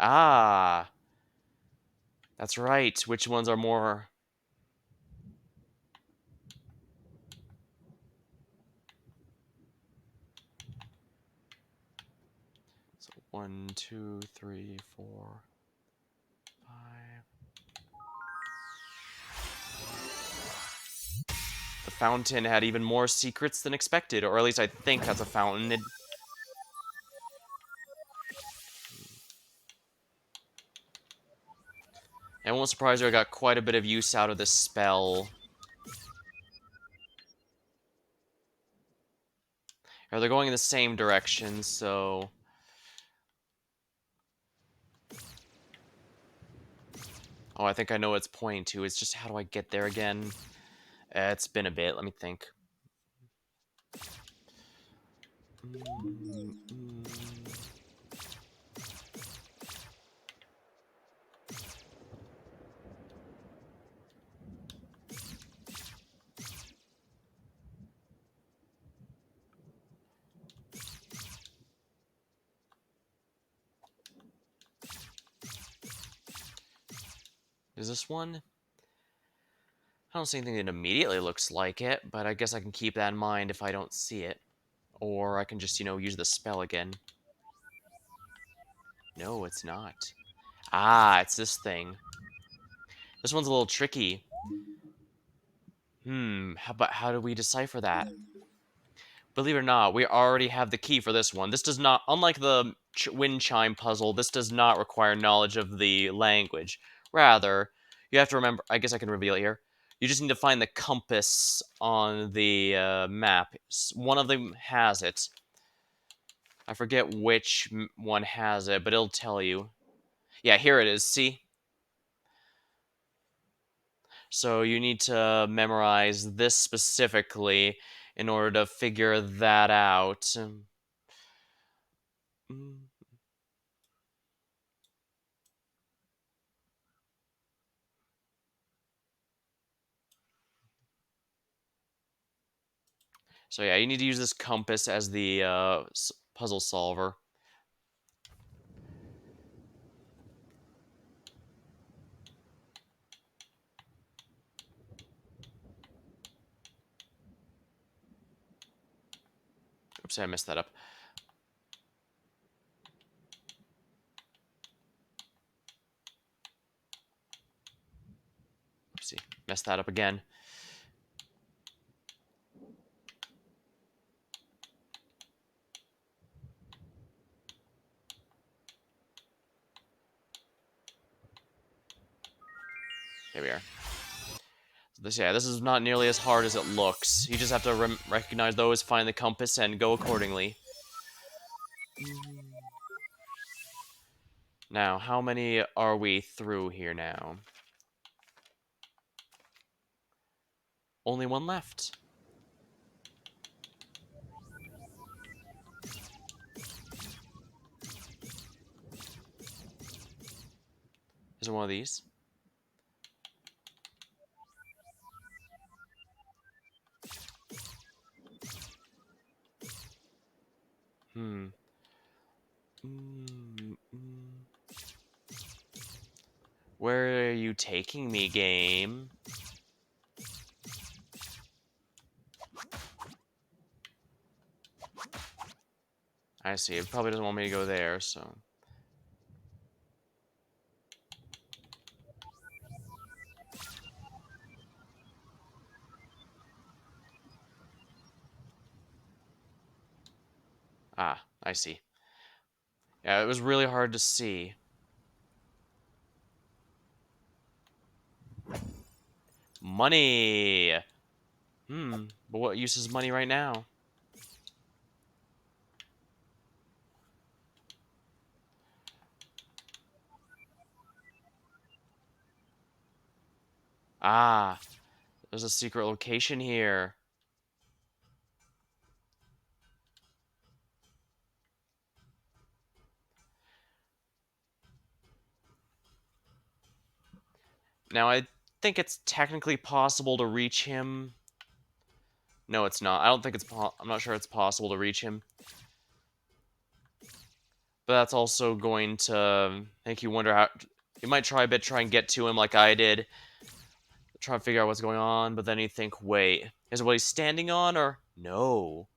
Ah, that's right. Which ones are more... So 1, 2, 3, 4, 5. The fountain had even more secrets than expected, or at least I think that's a fountain. I won't surprise you, I got quite a bit of use out of this spell. Or they're going in the same direction, so... Oh, I think I know what it's pointing to. It's just how do I get there again? It's been a bit. Let me think. Mm, mm. Is this one? I don't see anything that immediately looks like it, but I guess I can keep that in mind if I don't see it. Or I can just, use the spell again. No, it's not. Ah, it's this thing. This one's a little tricky. How do we decipher that? Believe it or not, we already have the key for this one. This does not, unlike the wind chime puzzle, this does not require knowledge of the language. Rather, you have to remember, I guess I can reveal it here. You just need to find the compass on the map. One of them has it. I forget which one has it, but it'll tell you. Yeah, here it is, see? So you need to memorize this specifically in order to figure that out. Mm. So yeah, you need to use this compass as the puzzle solver. Oops, I messed that up. Oopsie, messed that up again. Here we are. So this is not nearly as hard as it looks. You just have to recognize those, find the compass, and go accordingly. Now, how many are we through here now? Only one left. Is it one of these? Hmm. Mm, mm. Where are you taking me, game? I see. It probably doesn't want me to go there, so... Ah, I see. Yeah, it was really hard to see. Money! But what use is money right now? Ah, there's a secret location here. Now, I think it's technically possible to reach him. No, it's not. I don't think it's I'm not sure it's possible to reach him. But that's also going to make you wonder how... You might try and get to him like I did. Try and figure out what's going on, but then you think, wait, is it what he's standing on, or... No.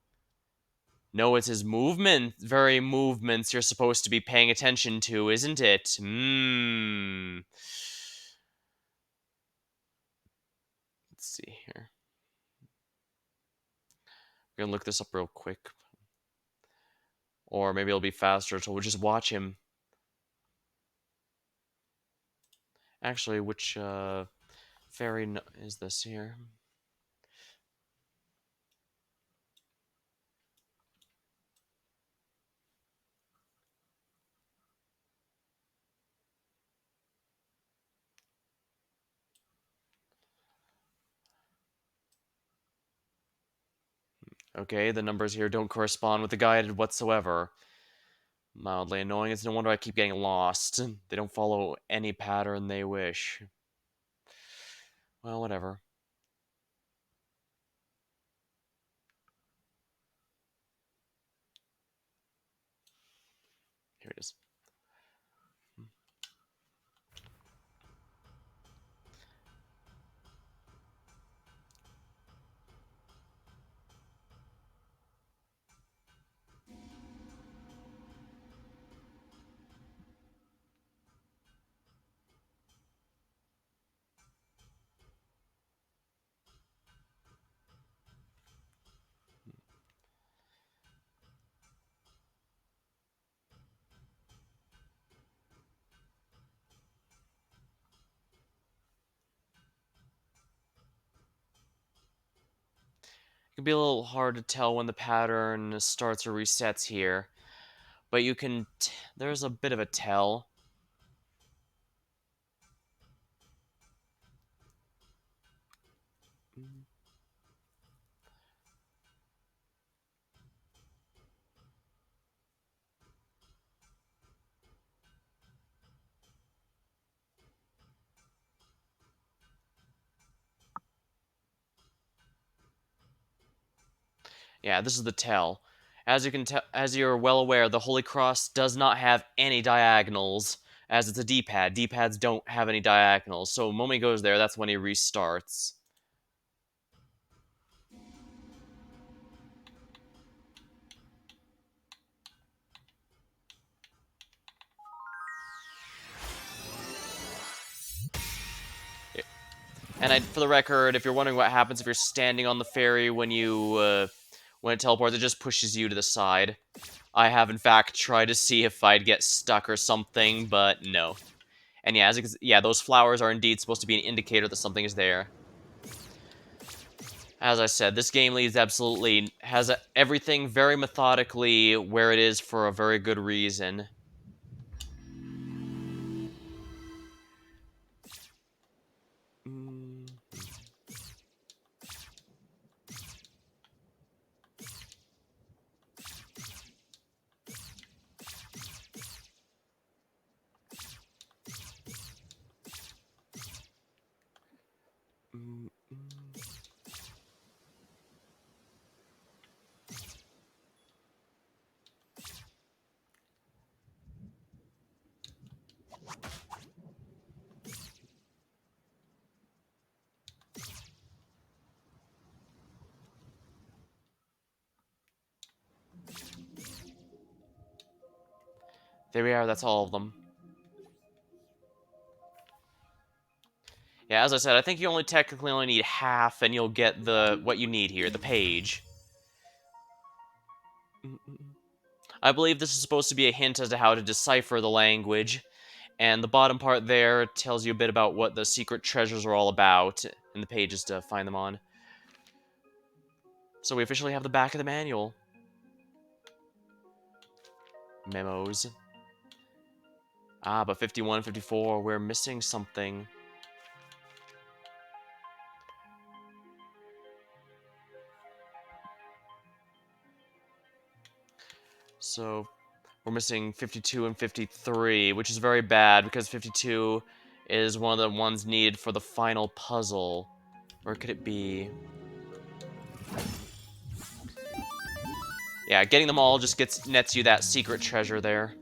No, it's his movement. Very movements you're supposed to be paying attention to, isn't it? Let's see here. I'm gonna look this up real quick. Or maybe it'll be faster, so we'll just watch him. Actually, which fairy is this here? Okay, the numbers here don't correspond with the guided whatsoever. Mildly annoying. It's no wonder I keep getting lost. They don't follow any pattern they wish. Well, whatever. Here it is. It can be a little hard to tell when the pattern starts or resets here, but you can... there's a bit of a tell. Yeah, this is the tell. As you can tell, as you're well aware, the Holy Cross does not have any diagonals, as it's a D-pad. D-pads don't have any diagonals, so when he goes there, that's when he restarts. And for the record, if you're wondering what happens if you're standing on the ferry when it teleports, it just pushes you to the side. I have, in fact, tried to see if I'd get stuck or something, but no. And yeah, those flowers are indeed supposed to be an indicator that something is there. As I said, this game has everything very methodically where it is for a very good reason. There we are, that's all of them. Yeah, as I said, I think you technically only need half, and you'll get what you need here, the page. I believe this is supposed to be a hint as to how to decipher the language, and the bottom part there tells you a bit about what the secret treasures are all about, and the pages to find them on. So we officially have the back of the manual. Memos. Ah, but 51 and 54, we're missing something. So, we're missing 52 and 53, which is very bad, because 52 is one of the ones needed for the final puzzle. Where could it be? Yeah, getting them all just nets you that secret treasure there.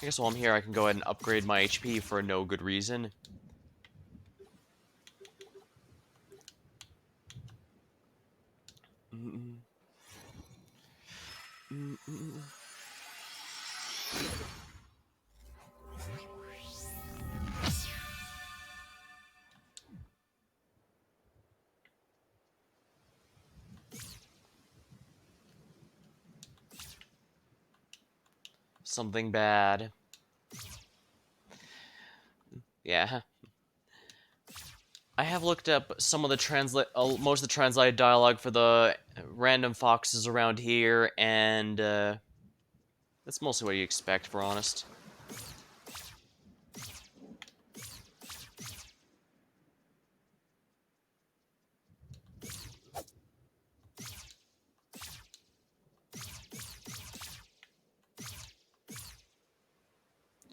I guess while I'm here, I can go ahead and upgrade my HP for no good reason. Mm-mm. Mm-mm. Something bad. Yeah. I have looked up some of the most of the translated dialogue for the random foxes around here, and that's mostly what you expect, for honest.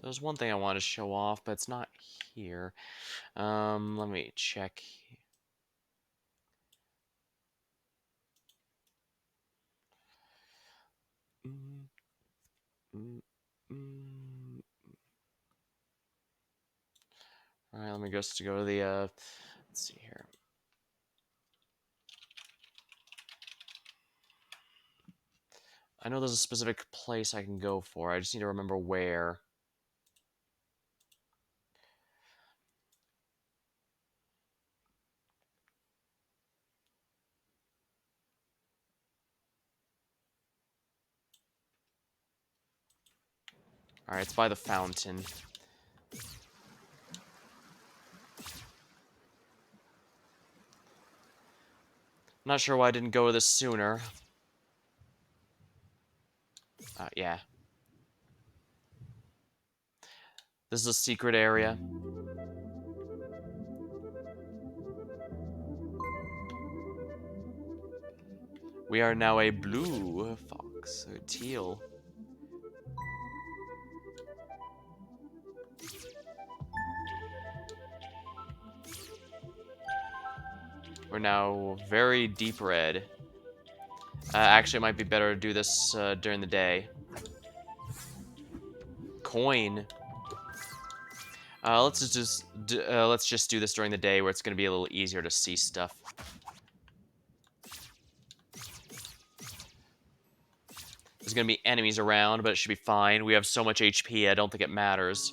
There's one thing I want to show off, but it's not here. Let me check. Mm, mm, mm. All right, let me just go to the. Let's see here. I know there's a specific place I can go for. I just need to remember where. All right, it's by the fountain. Not sure why I didn't go to this sooner. Yeah. This is a secret area. We are now a blue fox, a teal. We're now very deep red. Actually, it might be better to do this during the day. Coin. Let's just do this during the day, where it's gonna be a little easier to see stuff. There's gonna be enemies around, but it should be fine. We have so much HP, I don't think it matters.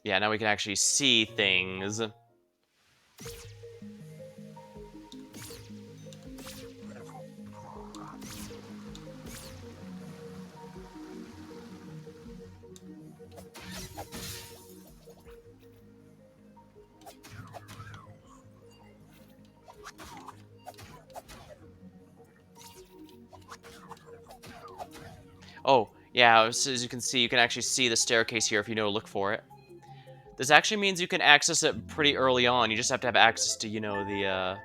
Yeah, now we can actually see things. Oh, yeah, as you can see, you can actually see the staircase here if you know to look for it. This actually means you can access it pretty early on. You just have to have access to, the,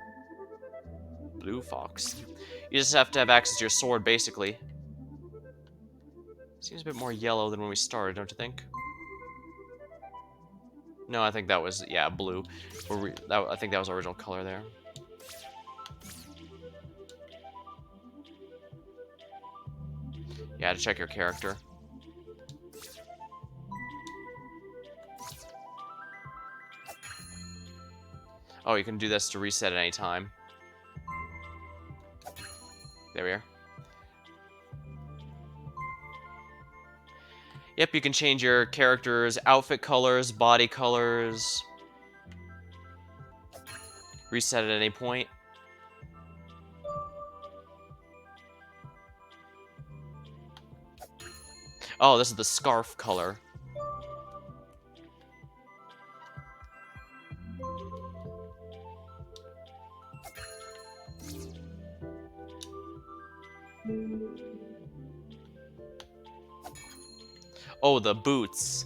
blue fox. You just have to have access to your sword, basically. Seems a bit more yellow than when we started, don't you think? No, I think that was, yeah, blue. I think that was our original color there. Yeah, to check your character. Oh, you can do this to reset at any time. There we are. Yep, you can change your character's outfit colors, body colors. Reset at any point. Oh, this is the scarf color. Oh, the boots.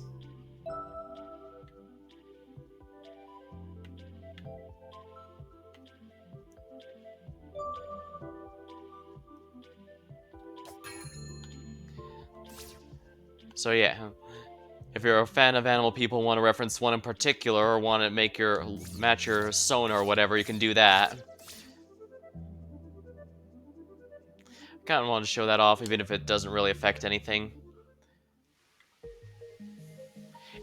So yeah, if you're a fan of Animal People, want to reference one in particular, or want to match your Sona or whatever, you can do that. Kind of wanted to show that off, even if it doesn't really affect anything.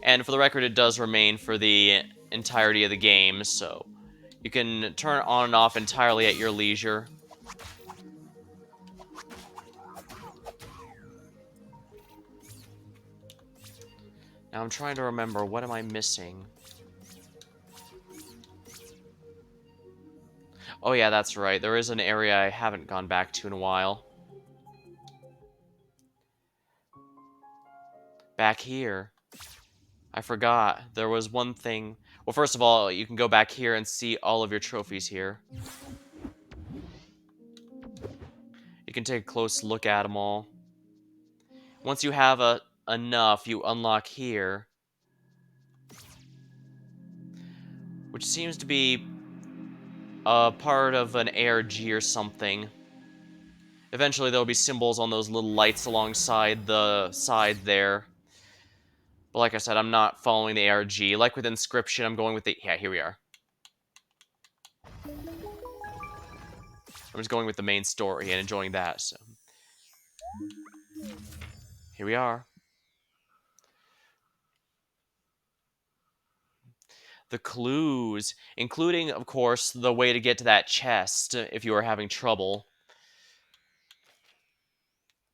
And for the record, it does remain for the entirety of the game, so you can turn it on and off entirely at your leisure. Now I'm trying to remember, what am I missing? Oh yeah, that's right. There is an area I haven't gone back to in a while. Back here. I forgot. There was one thing. Well, first of all, you can go back here and see all of your trophies here. You can take a close look at them all. Once you have enough, you unlock here, which seems to be a part of an ARG or something. Eventually, there'll be symbols on those little lights alongside the side there. But like I said, I'm not following the ARG. Like with Inscription, I'm going with the... Yeah, here we are. I'm just going with the main story and enjoying that, so... Here we are. The clues, including, of course, the way to get to that chest if you are having trouble.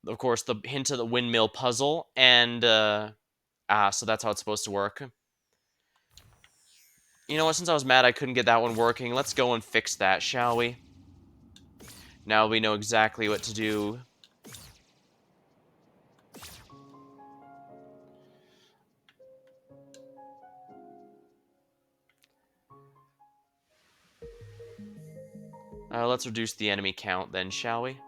Of course, the hint of the windmill puzzle, and, so that's how it's supposed to work. You know what, since I was mad I couldn't get that one working, let's go and fix that, shall we? Now we know exactly what to do. Let's reduce the enemy count then, shall we?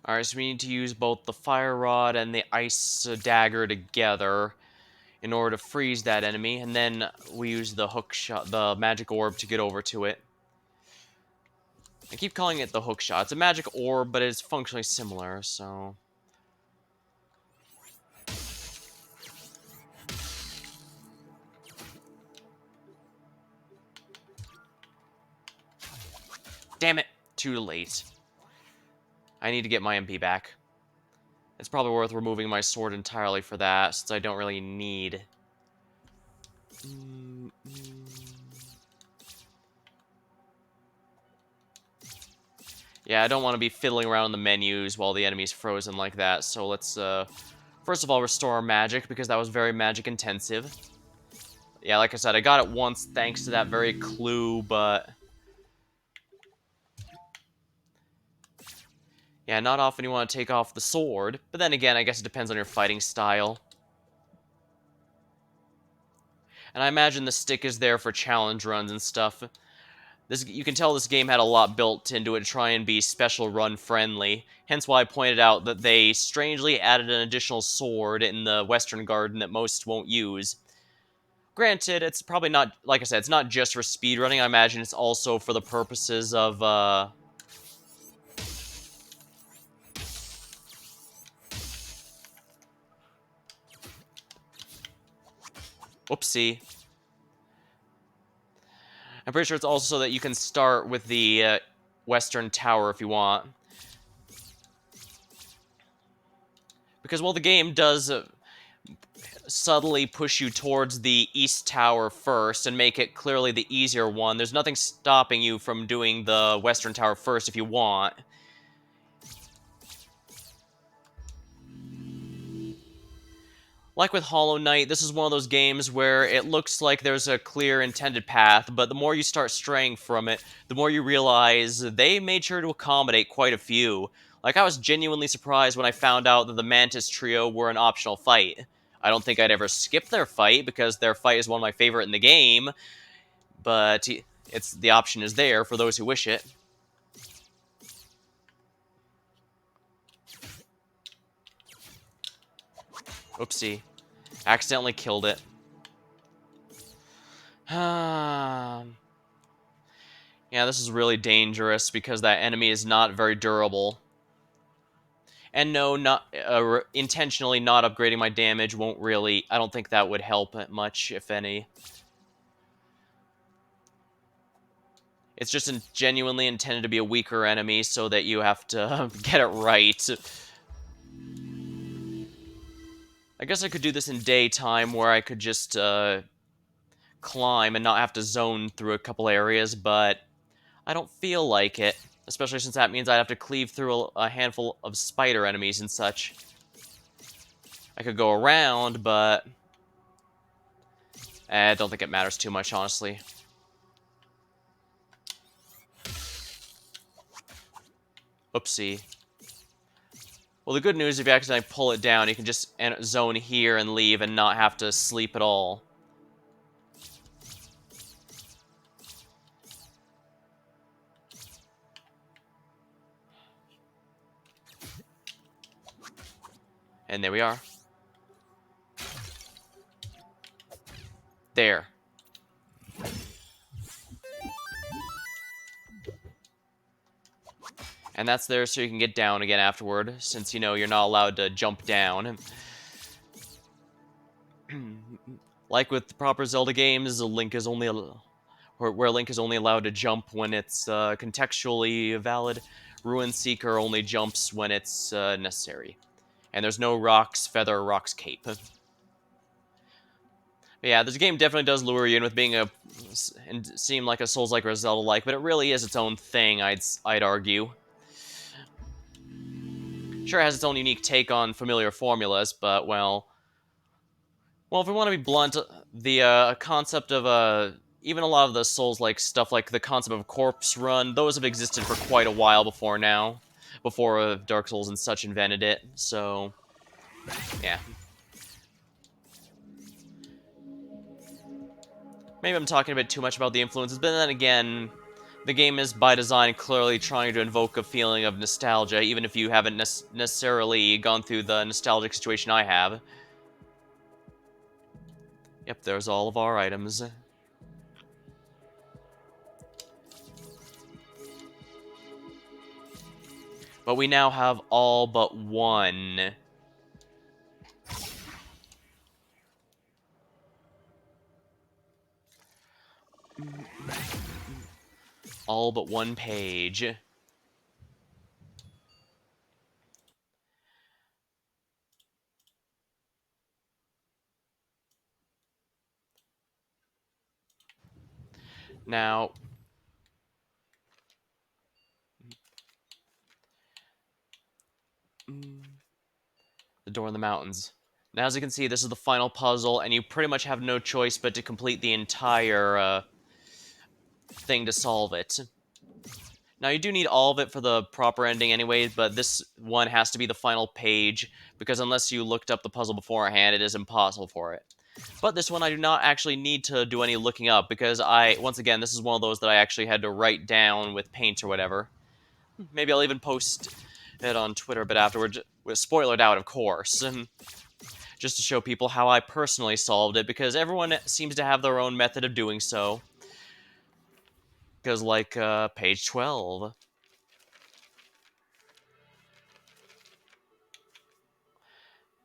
Alright, so we need to use both the fire rod and the ice dagger together in order to freeze that enemy, and then we use the hook shot, the magic orb, to get over to it. I keep calling it the hook shot. It's a magic orb, but it's functionally similar, so... Damn it! Too late. I need to get my MP back. It's probably worth removing my sword entirely for that, since I don't really need... Yeah, I don't want to be fiddling around in the menus while the enemy's frozen like that, so let's, first of all, restore our magic, because that was very magic intensive. Yeah, like I said, I got it once thanks to that very clue, but... Yeah, not often you want to take off the sword, but then again, I guess it depends on your fighting style. And I imagine the stick is there for challenge runs and stuff. You can tell this game had a lot built into it to try and be special run friendly, hence why I pointed out that they strangely added an additional sword in the Western Garden that most won't use. Granted, it's probably not, like I said, it's not just for speedrunning. I imagine it's also for the purposes of, Oopsie. I'm pretty sure it's also so that you can start with the Western Tower if you want. Because while the game does subtly push you towards the East Tower first and make it clearly the easier one, there's nothing stopping you from doing the Western Tower first if you want. Like with Hollow Knight, this is one of those games where it looks like there's a clear intended path, but the more you start straying from it, the more you realize they made sure to accommodate quite a few. Like, I was genuinely surprised when I found out that the Mantis Trio were an optional fight. I don't think I'd ever skip their fight, because their fight is one of my favorite in the game, but the option is there for those who wish it. Oopsie. Accidentally killed it. Yeah, this is really dangerous because that enemy is not very durable. And no, not intentionally not upgrading my damage won't really... I don't think that would help much, if any. It's just genuinely intended to be a weaker enemy so that you have to get it right. I guess I could do this in daytime where I could just climb and not have to zone through a couple areas, but I don't feel like it. Especially since that means I'd have to cleave through a handful of spider enemies and such. I could go around, but I don't think it matters too much, honestly. Oopsie. Well, the good news, if you accidentally pull it down, you can just zone here and leave and not have to sleep at all. And there we are. There. And that's there so you can get down again afterward, since, you know, you're not allowed to jump down. Like with the proper Zelda games, Link is only where Link is only allowed to jump when it's contextually valid. Ruin Seeker only jumps when it's necessary. And there's no Rock's Feather or Rock's Cape. But yeah, this game definitely does lure you in with being and seem like a Souls-like or a Zelda-like, but it really is its own thing, I'd argue. Sure, it has its own unique take on familiar formulas, but, well, if we want to be blunt, the concept of even a lot of the Souls-like stuff, like the concept of corpse run, those have existed for quite a while before now, before Dark Souls and such invented it. So, yeah. Maybe I'm talking a bit too much about the influences, but then again, the game is by design clearly trying to invoke a feeling of nostalgia, even if you haven't necessarily gone through the nostalgic situation I have. Yep, there's all of our items. But we now have all but one. All but one page. Now, the door in the mountains. Now, as you can see, this is the final puzzle, and you pretty much have no choice but to complete the entire thing to solve it. Now, you do need all of it for the proper ending anyway, but this one has to be the final page, because unless you looked up the puzzle beforehand, it is impossible for it. But this one, I do not actually need to do any looking up, because once again, this is one of those that I actually had to write down with paint or whatever. Maybe I'll even post it on Twitter a bit afterwards, with spoilered out, of course. Just to show people how I personally solved it, because everyone seems to have their own method of doing so. Because, like, page 12.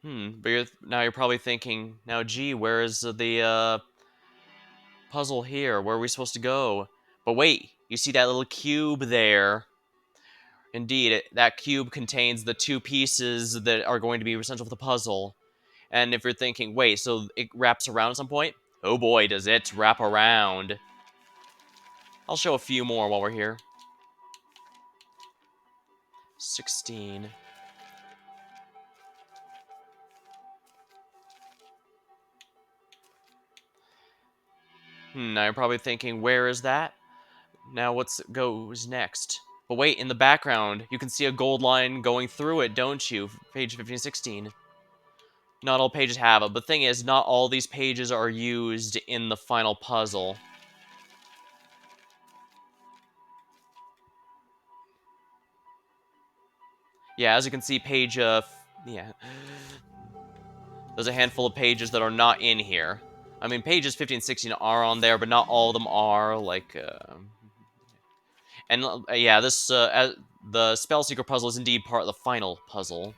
But now you're probably thinking, now gee, where is the puzzle here? Where are we supposed to go? But wait, you see that little cube there? Indeed, that cube contains the two pieces that are going to be essential for the puzzle. And if you're thinking, wait, so it wraps around at some point? Oh boy, does it wrap around. I'll show a few more while we're here. 16. Now you're probably thinking, where is that? Now what goes next? But wait, in the background, you can see a gold line going through it, don't you? Page 1516. Not all pages have it, but the thing is, not all these pages are used in the final puzzle. Yeah, as you can see, yeah. There's a handful of pages that are not in here. I mean, pages 15, 16 are on there, but not all of them are, and, yeah, the Spell Seeker puzzle is indeed part of the final puzzle.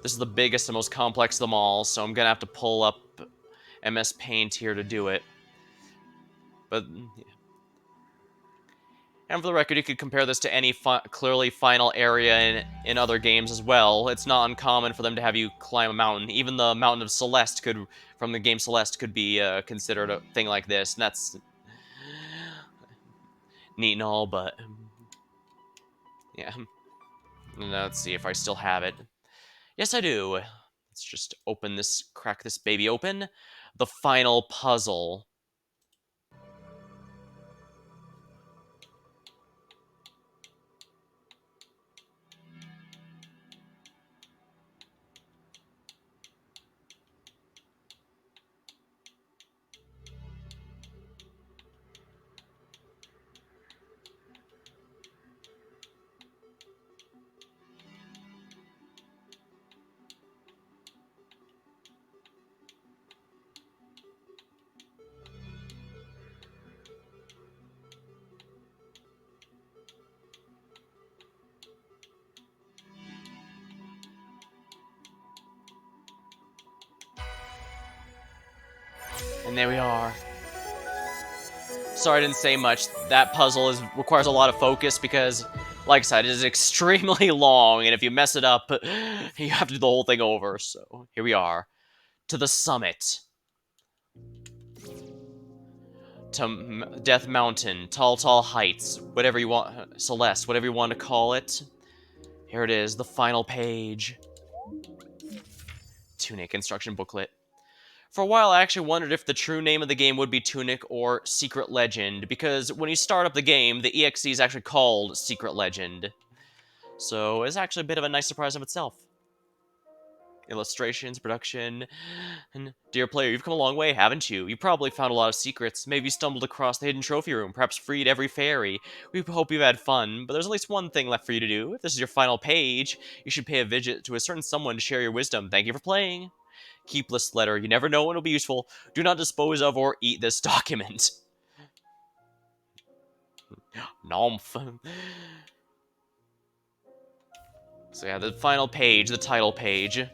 This is the biggest and most complex of them all, so I'm gonna have to pull up MS Paint here to do it. But, yeah. And for the record, you could compare this to any clearly final area in other games as well. It's not uncommon for them to have you climb a mountain. Even the Mountain of Celeste from the game Celeste, could be considered a thing like this, and that's neat and all, but yeah. Let's see if I still have it. Yes, I do. Let's just crack this baby open. The final puzzle. And there we are. Sorry I didn't say much. That puzzle requires a lot of focus because, like I said, it is extremely long, and if you mess it up, you have to do the whole thing over. So, here we are. To the summit. To Death Mountain, Tall Tall Heights, whatever you want, Celeste, whatever you want to call it. Here it is, the final page. Tunic instruction booklet. For a while, I actually wondered if the true name of the game would be Tunic or Secret Legend, because when you start up the game, the EXE is actually called Secret Legend. So it's actually a bit of a nice surprise of itself. Illustrations, production, and dear player, you've come a long way, haven't you? You probably found a lot of secrets. Maybe you stumbled across the hidden trophy room, perhaps freed every fairy. We hope you've had fun, but there's at least one thing left for you to do. If this is your final page, you should pay a visit to a certain someone to share your wisdom. Thank you for playing. Keep this letter. You never know when it'll be useful. Do not dispose of or eat this document. Nomph. So yeah, the final page, the title page.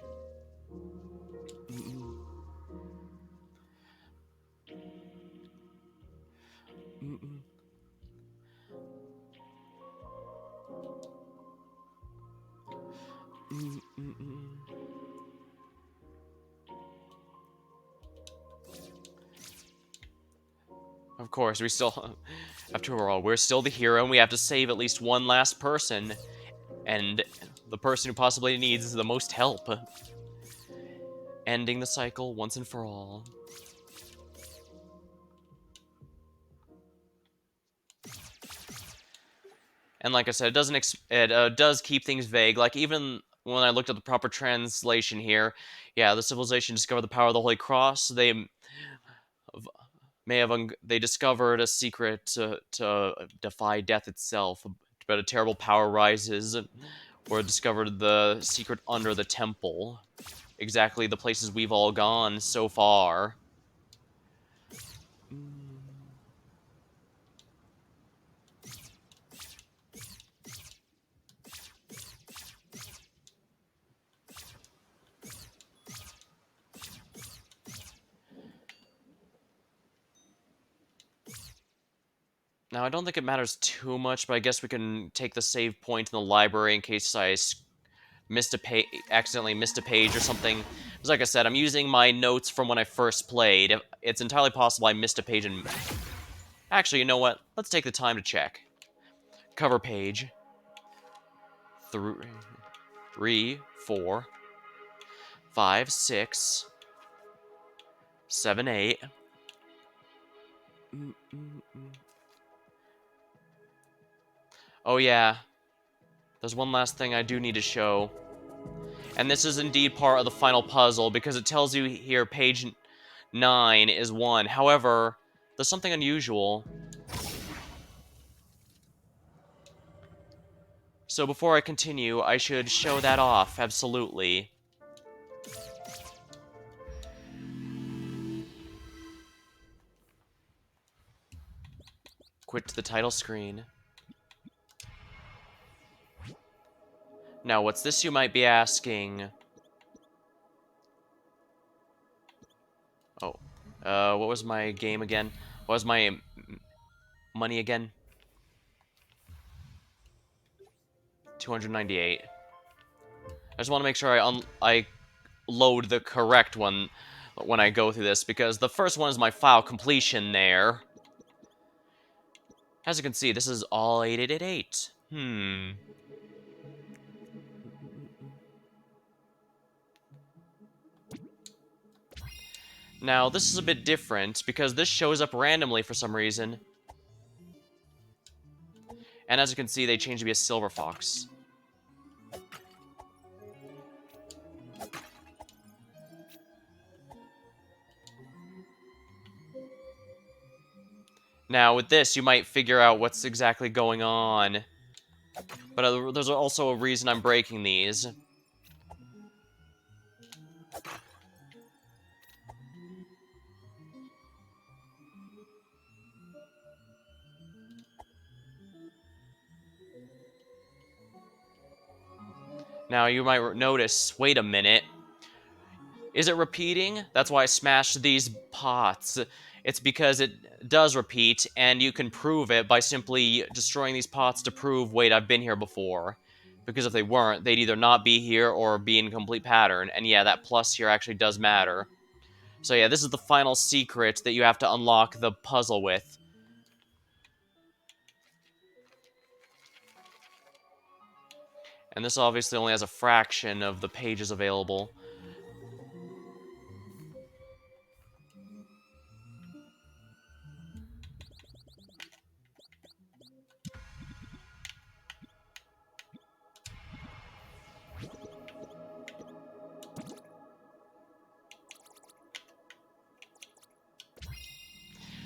Of course, we still, after all, we're still the hero, and we have to save at least one last person, and the person who possibly needs the most help. Ending the cycle once and for all. And like I said, it does keep things vague. Like, even when I looked at the proper translation here, yeah, the civilization discovered the power of the Holy Cross. They discovered a secret to defy death itself, but a terrible power rises, or discovered the secret under the temple. Exactly the places we've all gone so far. Now, I don't think it matters too much, but I guess we can take the save point in the library in case I accidentally missed a page or something. Because like I said, I'm using my notes from when I first played. It's entirely possible I missed a page and... Actually, you know what? Let's take the time to check. Cover page. 3, 4, 5, 6, 7, 8. Oh yeah, there's one last thing I do need to show. And this is indeed part of the final puzzle, because it tells you here page 9 is 1. However, there's something unusual. So before I continue, I should show that off, absolutely. Quit to the title screen. Now, what's this, you might be asking? Oh, what was my game again? What was my money again? 298. I just want to make sure I load the correct one when I go through this, because the first one is my file completion there. As you can see, this is all 8888. Now, this is a bit different, because this shows up randomly for some reason. And as you can see, they changed to be a silver fox. Now, with this, you might figure out what's exactly going on. But there's also a reason I'm breaking these. Now, you might notice, wait a minute. Is it repeating? That's why I smashed these pots. It's because it does repeat, and you can prove it by simply destroying these pots to prove, wait, I've been here before. Because if they weren't, they'd either not be here or be in complete pattern. And yeah, that plus here actually does matter. So yeah, this is the final secret that you have to unlock the puzzle with. And this obviously only has a fraction of the pages available.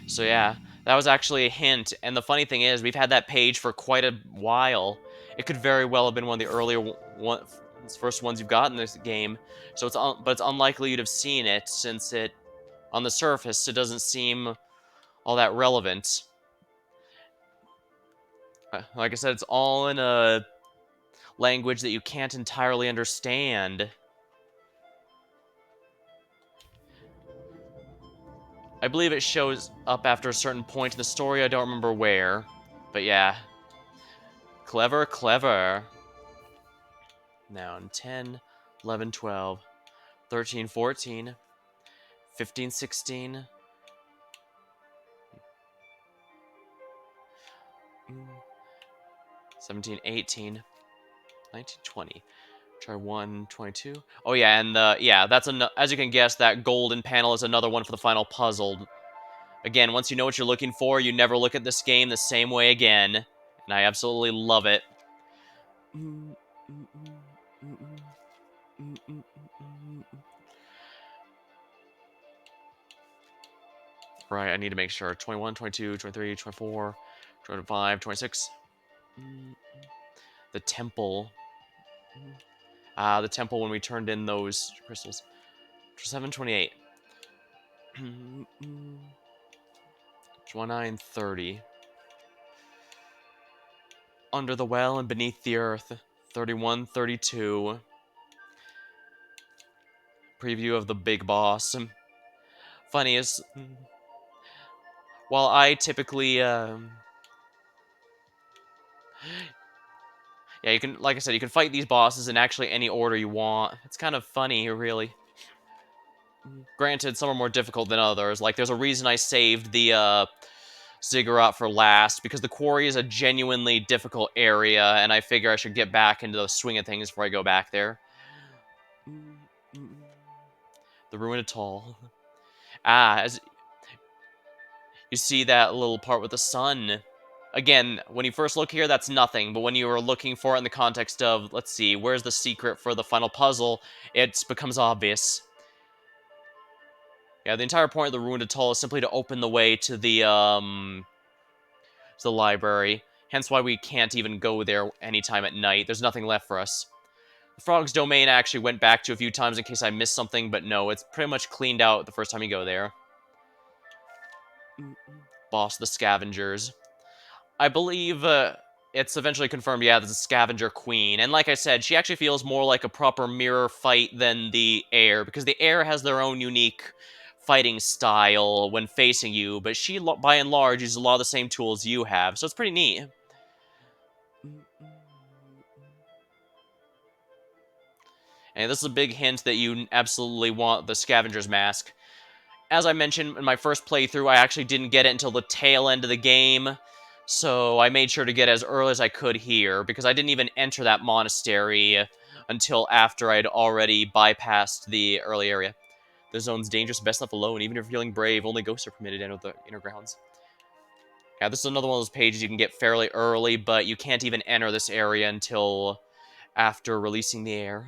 So yeah, that was actually a hint, and the funny thing is, we've had that page for quite a while. It could very well have been one of the earlier first ones you've got in this game, so but it's unlikely you'd have seen it, since on the surface, it doesn't seem all that relevant. Like I said, it's all in a language that you can't entirely understand. I believe it shows up after a certain point in the story, I don't remember where. But yeah. Clever, clever. Now in 10, 11, 12, 13, 14, 15, 16, 17, 18, 19, 20. Try 1, 22. Oh yeah, and yeah, that's as you can guess, that golden panel is another one for the final puzzle. Again, once you know what you're looking for, you never look at this game the same way again. And I absolutely love it. Right, I need to make sure. 21, 22, 23, 24, 25, 26. The temple. The temple when we turned in those crystals. 27, 28. 29, 30. Under the well and beneath the earth. 31, 32. Preview of the big boss. Funny is, while I typically, yeah, you can, like I said, you can fight these bosses in actually any order you want. It's kind of funny, really. Granted, some are more difficult than others. Like, there's a reason I saved the, Ziggurat for last, because the quarry is a genuinely difficult area, and I figure I should get back into the swing of things before I go back there. The Ruin Atoll. As you see that little part with the sun. Again, when you first look here, that's nothing, but when you are looking for it in the context of, let's see, where's the secret for the final puzzle, it becomes obvious. Yeah, the entire point of the Ruined Atoll is simply to open the way to the library, hence why we can't even go there anytime at night. There's nothing left for us. The Frog's Domain I actually went back to a few times in case I missed something, but no, it's pretty much cleaned out the first time you go there. Boss the Scavengers. I believe it's eventually confirmed, yeah, there's a Scavenger Queen. And like I said, she actually feels more like a proper mirror fight than the Air, because the Air has their own unique fighting style when facing you, but she, by and large, uses a lot of the same tools you have, so it's pretty neat. And this is a big hint that you absolutely want the Scavenger's Mask. As I mentioned in my first playthrough, I actually didn't get it until the tail end of the game, so I made sure to get as early as I could here, because I didn't even enter that monastery until after I'd already bypassed the early area. The zone's dangerous, best left alone. Even if you're feeling brave, only ghosts are permitted to enter the inner grounds. Yeah, this is another one of those pages you can get fairly early, but you can't even enter this area until after releasing the air.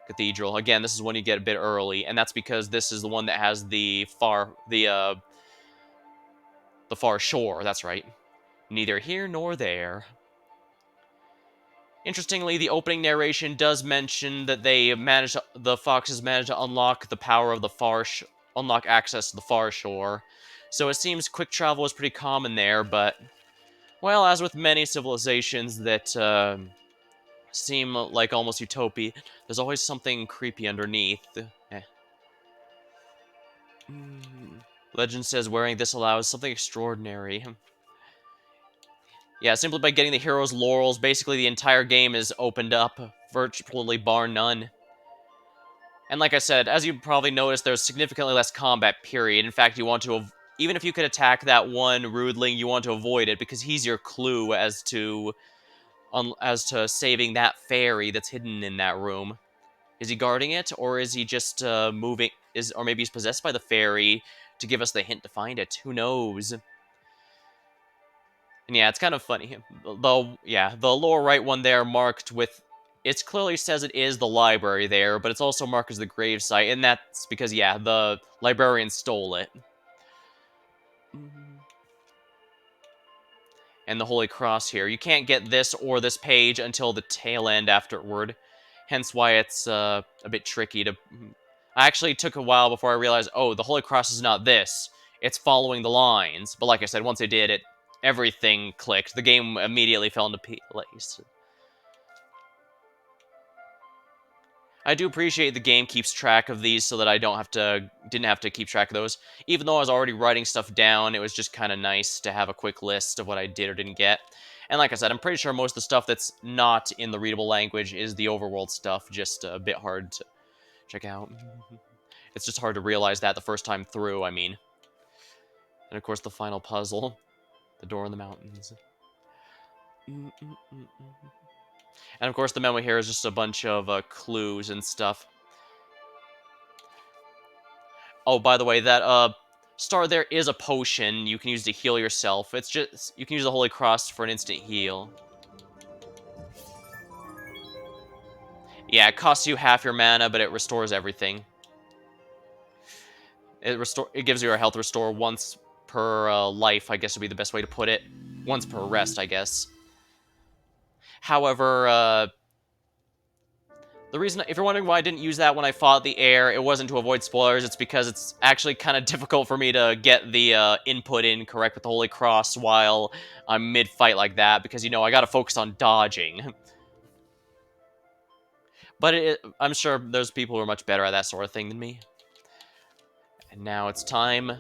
Cathedral. Again, this is when you get a bit early, and that's because this is the one that has the far shore. That's right. Neither here nor there. Interestingly, the opening narration does mention that the foxes managed to unlock the power of the unlock access to the far shore. So it seems quick travel is pretty common there, but, well, as with many civilizations that seem like almost utopia, there's always something creepy underneath. Legend says wearing this allows something extraordinary. Yeah, simply by getting the hero's laurels, basically the entire game is opened up, virtually bar none. And like I said, as you probably noticed, there's significantly less combat, period. In fact, you want to, even if you could attack that one Rudling, you want to avoid it, because he's your clue as to saving that fairy that's hidden in that room. Is he guarding it, or is he just moving? Or maybe he's possessed by the fairy to give us the hint to find it. Who knows? And yeah, it's kind of funny. The lower right one there marked with... It clearly says it is the library there, but it's also marked as the gravesite, and that's because, yeah, the librarian stole it. And the Holy Cross here. You can't get this or this page until the tail end afterward. Hence why it's a bit tricky to... I actually took a while before I realized, oh, the Holy Cross is not this. It's following the lines. But like I said, once I did it, everything clicked. The game immediately fell into place. I do appreciate the game keeps track of these so that I didn't have to keep track of those. Even though I was already writing stuff down, it was just kind of nice to have a quick list of what I did or didn't get. And like I said, I'm pretty sure most of the stuff that's not in the readable language is the overworld stuff, just a bit hard to check out. It's just hard to realize that the first time through, I mean. And of course, the final puzzle. The door in the mountains. And of course, the memo here is just a bunch of clues and stuff. Oh, by the way, that star there is a potion you can use to heal yourself. It's just... You can use the Holy Cross for an instant heal. Yeah, it costs you half your mana, but it restores everything. It gives you a health restore once per life, I guess would be the best way to put it. Once per rest, I guess. However, the reason, if you're wondering why I didn't use that when I fought the air, it wasn't to avoid spoilers, it's because it's actually kind of difficult for me to get the input in correct with the Holy Cross while I'm mid-fight like that, because, you know, I gotta focus on dodging. But I'm sure there's people who are much better at that sort of thing than me. And now it's time.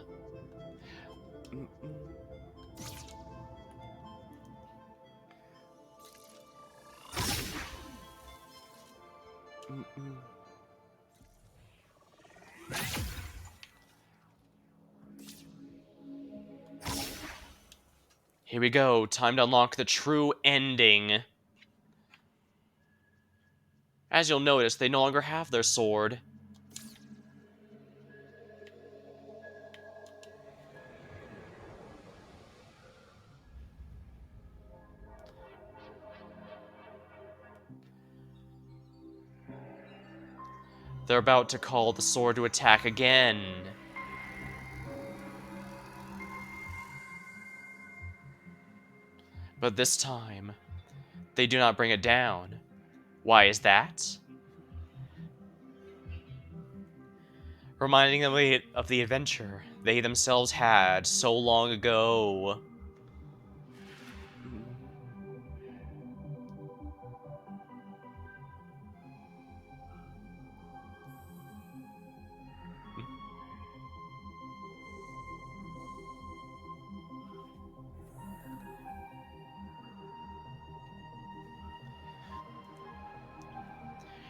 Here we go. Time to unlock the true ending. As you'll notice, they no longer have their sword. They're about to call the sword to attack again. But this time, they do not bring it down. Why is that? Reminding them of the adventure they themselves had so long ago.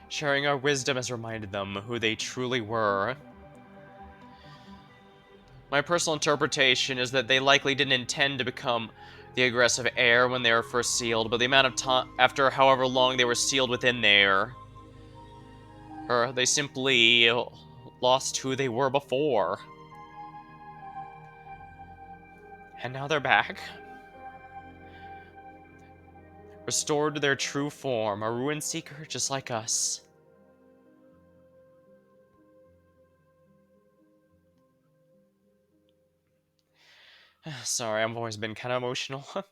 Sharing our wisdom has reminded them who they truly were. My personal interpretation is that they likely didn't intend to become the aggressive heir when they were first sealed, but the amount of time, after however long they were sealed within there, or they simply lost who they were before. And now they're back. Restored to their true form, a ruin seeker just like us. Sorry, I've always been kind of emotional. It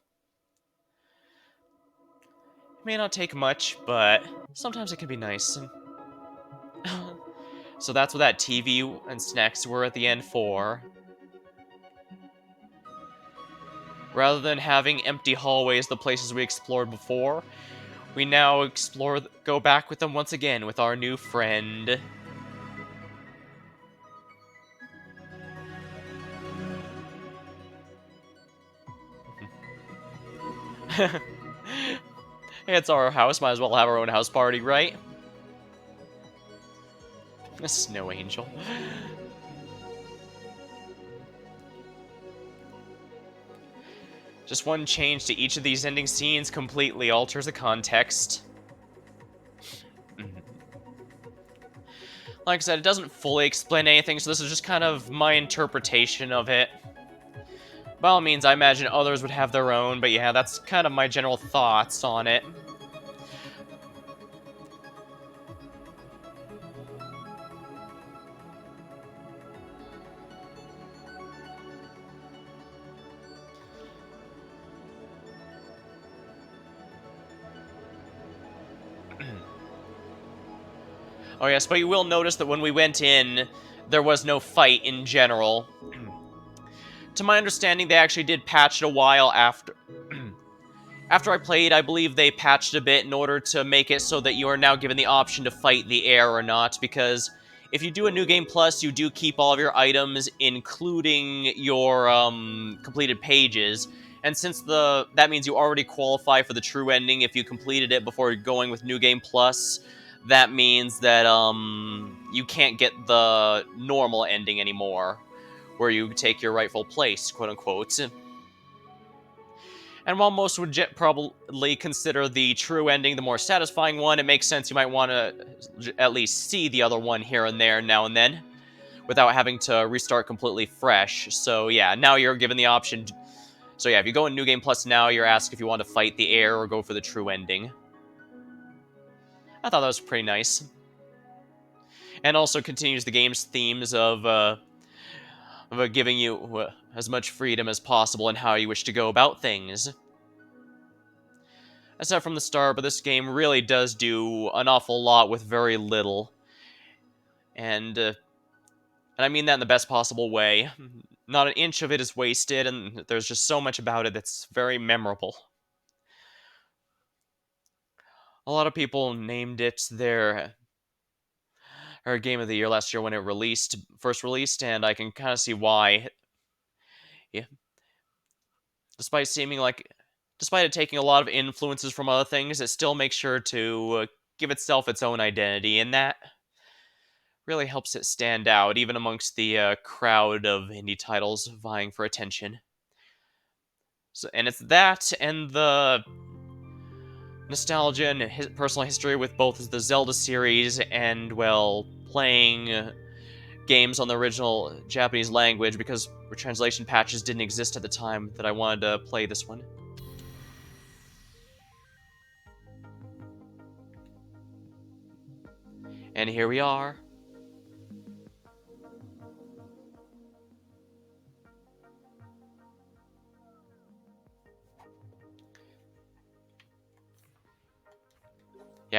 may not take much, but sometimes it can be nice. So that's what that TV and snacks were at the end for. Rather than having empty hallways, the places we explored before, we now go back with them once again with our new friend. It's our house, might as well have our own house party, right? A snow angel. Just one change to each of these ending scenes completely alters the context. Like I said, it doesn't fully explain anything, so this is just kind of my interpretation of it. By all means, I imagine others would have their own, but yeah, that's kind of my general thoughts on it. Oh yes, but you will notice that when we went in, there was no fight in general. To my understanding, they actually did patch it a while after. After I played, I believe they patched a bit in order to make it so that you are now given the option to fight the heir or not, because if you do a New Game Plus, you do keep all of your items, including your completed pages, and since that means you already qualify for the true ending if you completed it before going with New Game Plus, that means that you can't get the normal ending anymore, where you take your rightful place, quote unquote. And while most would probably consider the true ending the more satisfying one, it makes sense you might want to at least see the other one here and there now and then, without having to restart completely fresh. So yeah, now you're given the option. So yeah, if you go in New Game Plus now, you're asked if you want to fight the heir or go for the true ending. I thought that was pretty nice. And also continues the game's themes of giving you as much freedom as possible in how you wish to go about things. I said from the start, but this game really does do an awful lot with very little. And I mean that in the best possible way. Not an inch of it is wasted, and there's just so much about it that's very memorable. A lot of people named it their game of the year last year when it first released, and I can kind of see why. Yeah. Despite seeming like, despite it taking a lot of influences from other things, it still makes sure to give itself its own identity, and that really helps it stand out, even amongst the crowd of indie titles vying for attention. So, and it's that and the nostalgia and personal history with both the Zelda series and, well, playing games on the original Japanese language, because translation patches didn't exist at the time that I wanted to play this one. And here we are.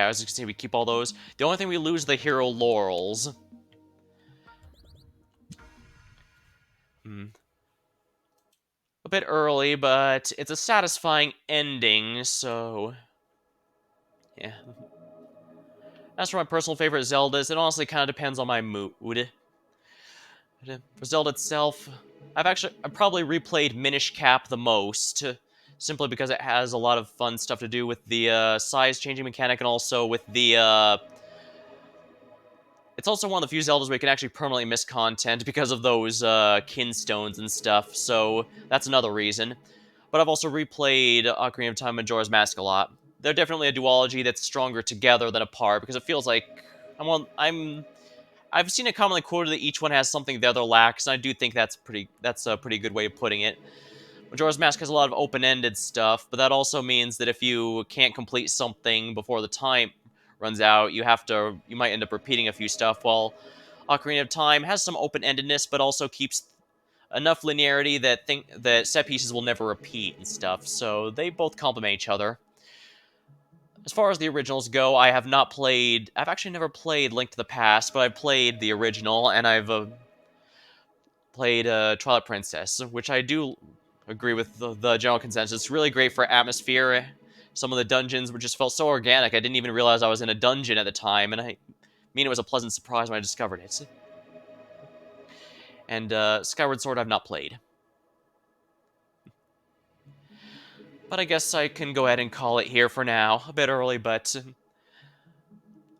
Yeah, as you can see, we keep all those. The only thing we lose are the hero laurels. A bit early, but it's a satisfying ending, so... yeah. As for my personal favorite Zeldas, it honestly kind of depends on my mood. For Zelda itself, I've probably replayed Minish Cap the most, simply because it has a lot of fun stuff to do with the size changing mechanic and also with the it's also one of the few Zeldas where you can actually permanently miss content because of those kinstones and stuff, so that's another reason. But I've also replayed Ocarina of Time and Majora's Mask a lot. They're definitely a duology that's stronger together than apart, because it feels like I've seen it commonly quoted that each one has something the other lacks, and I do think that's a pretty good way of putting it. Majora's Mask has a lot of open-ended stuff, but that also means that if you can't complete something before the time runs out, you might end up repeating a few stuff, while Ocarina of Time has some open-endedness, but also keeps enough linearity that set pieces will never repeat and stuff, so they both complement each other. As far as the originals go, I've actually never played Link to the Past, but I've played the original, and I've played Twilight Princess, which I do agree with the general consensus. It's really great for atmosphere. Some of the dungeons just felt so organic, I didn't even realize I was in a dungeon at the time, and I mean it was a pleasant surprise when I discovered it. And Skyward Sword I've not played. But I guess I can go ahead and call it here for now. A bit early, but...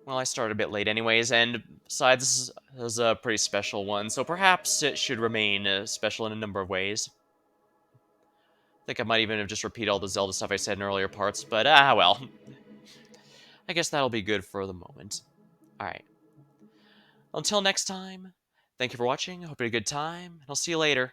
well, I started a bit late anyways, and besides, this is a pretty special one, so perhaps it should remain special in a number of ways. I think I might even have just repeated all the Zelda stuff I said in earlier parts, but well. I guess that'll be good for the moment. Alright. Until next time, thank you for watching, I hope you had a good time, and I'll see you later.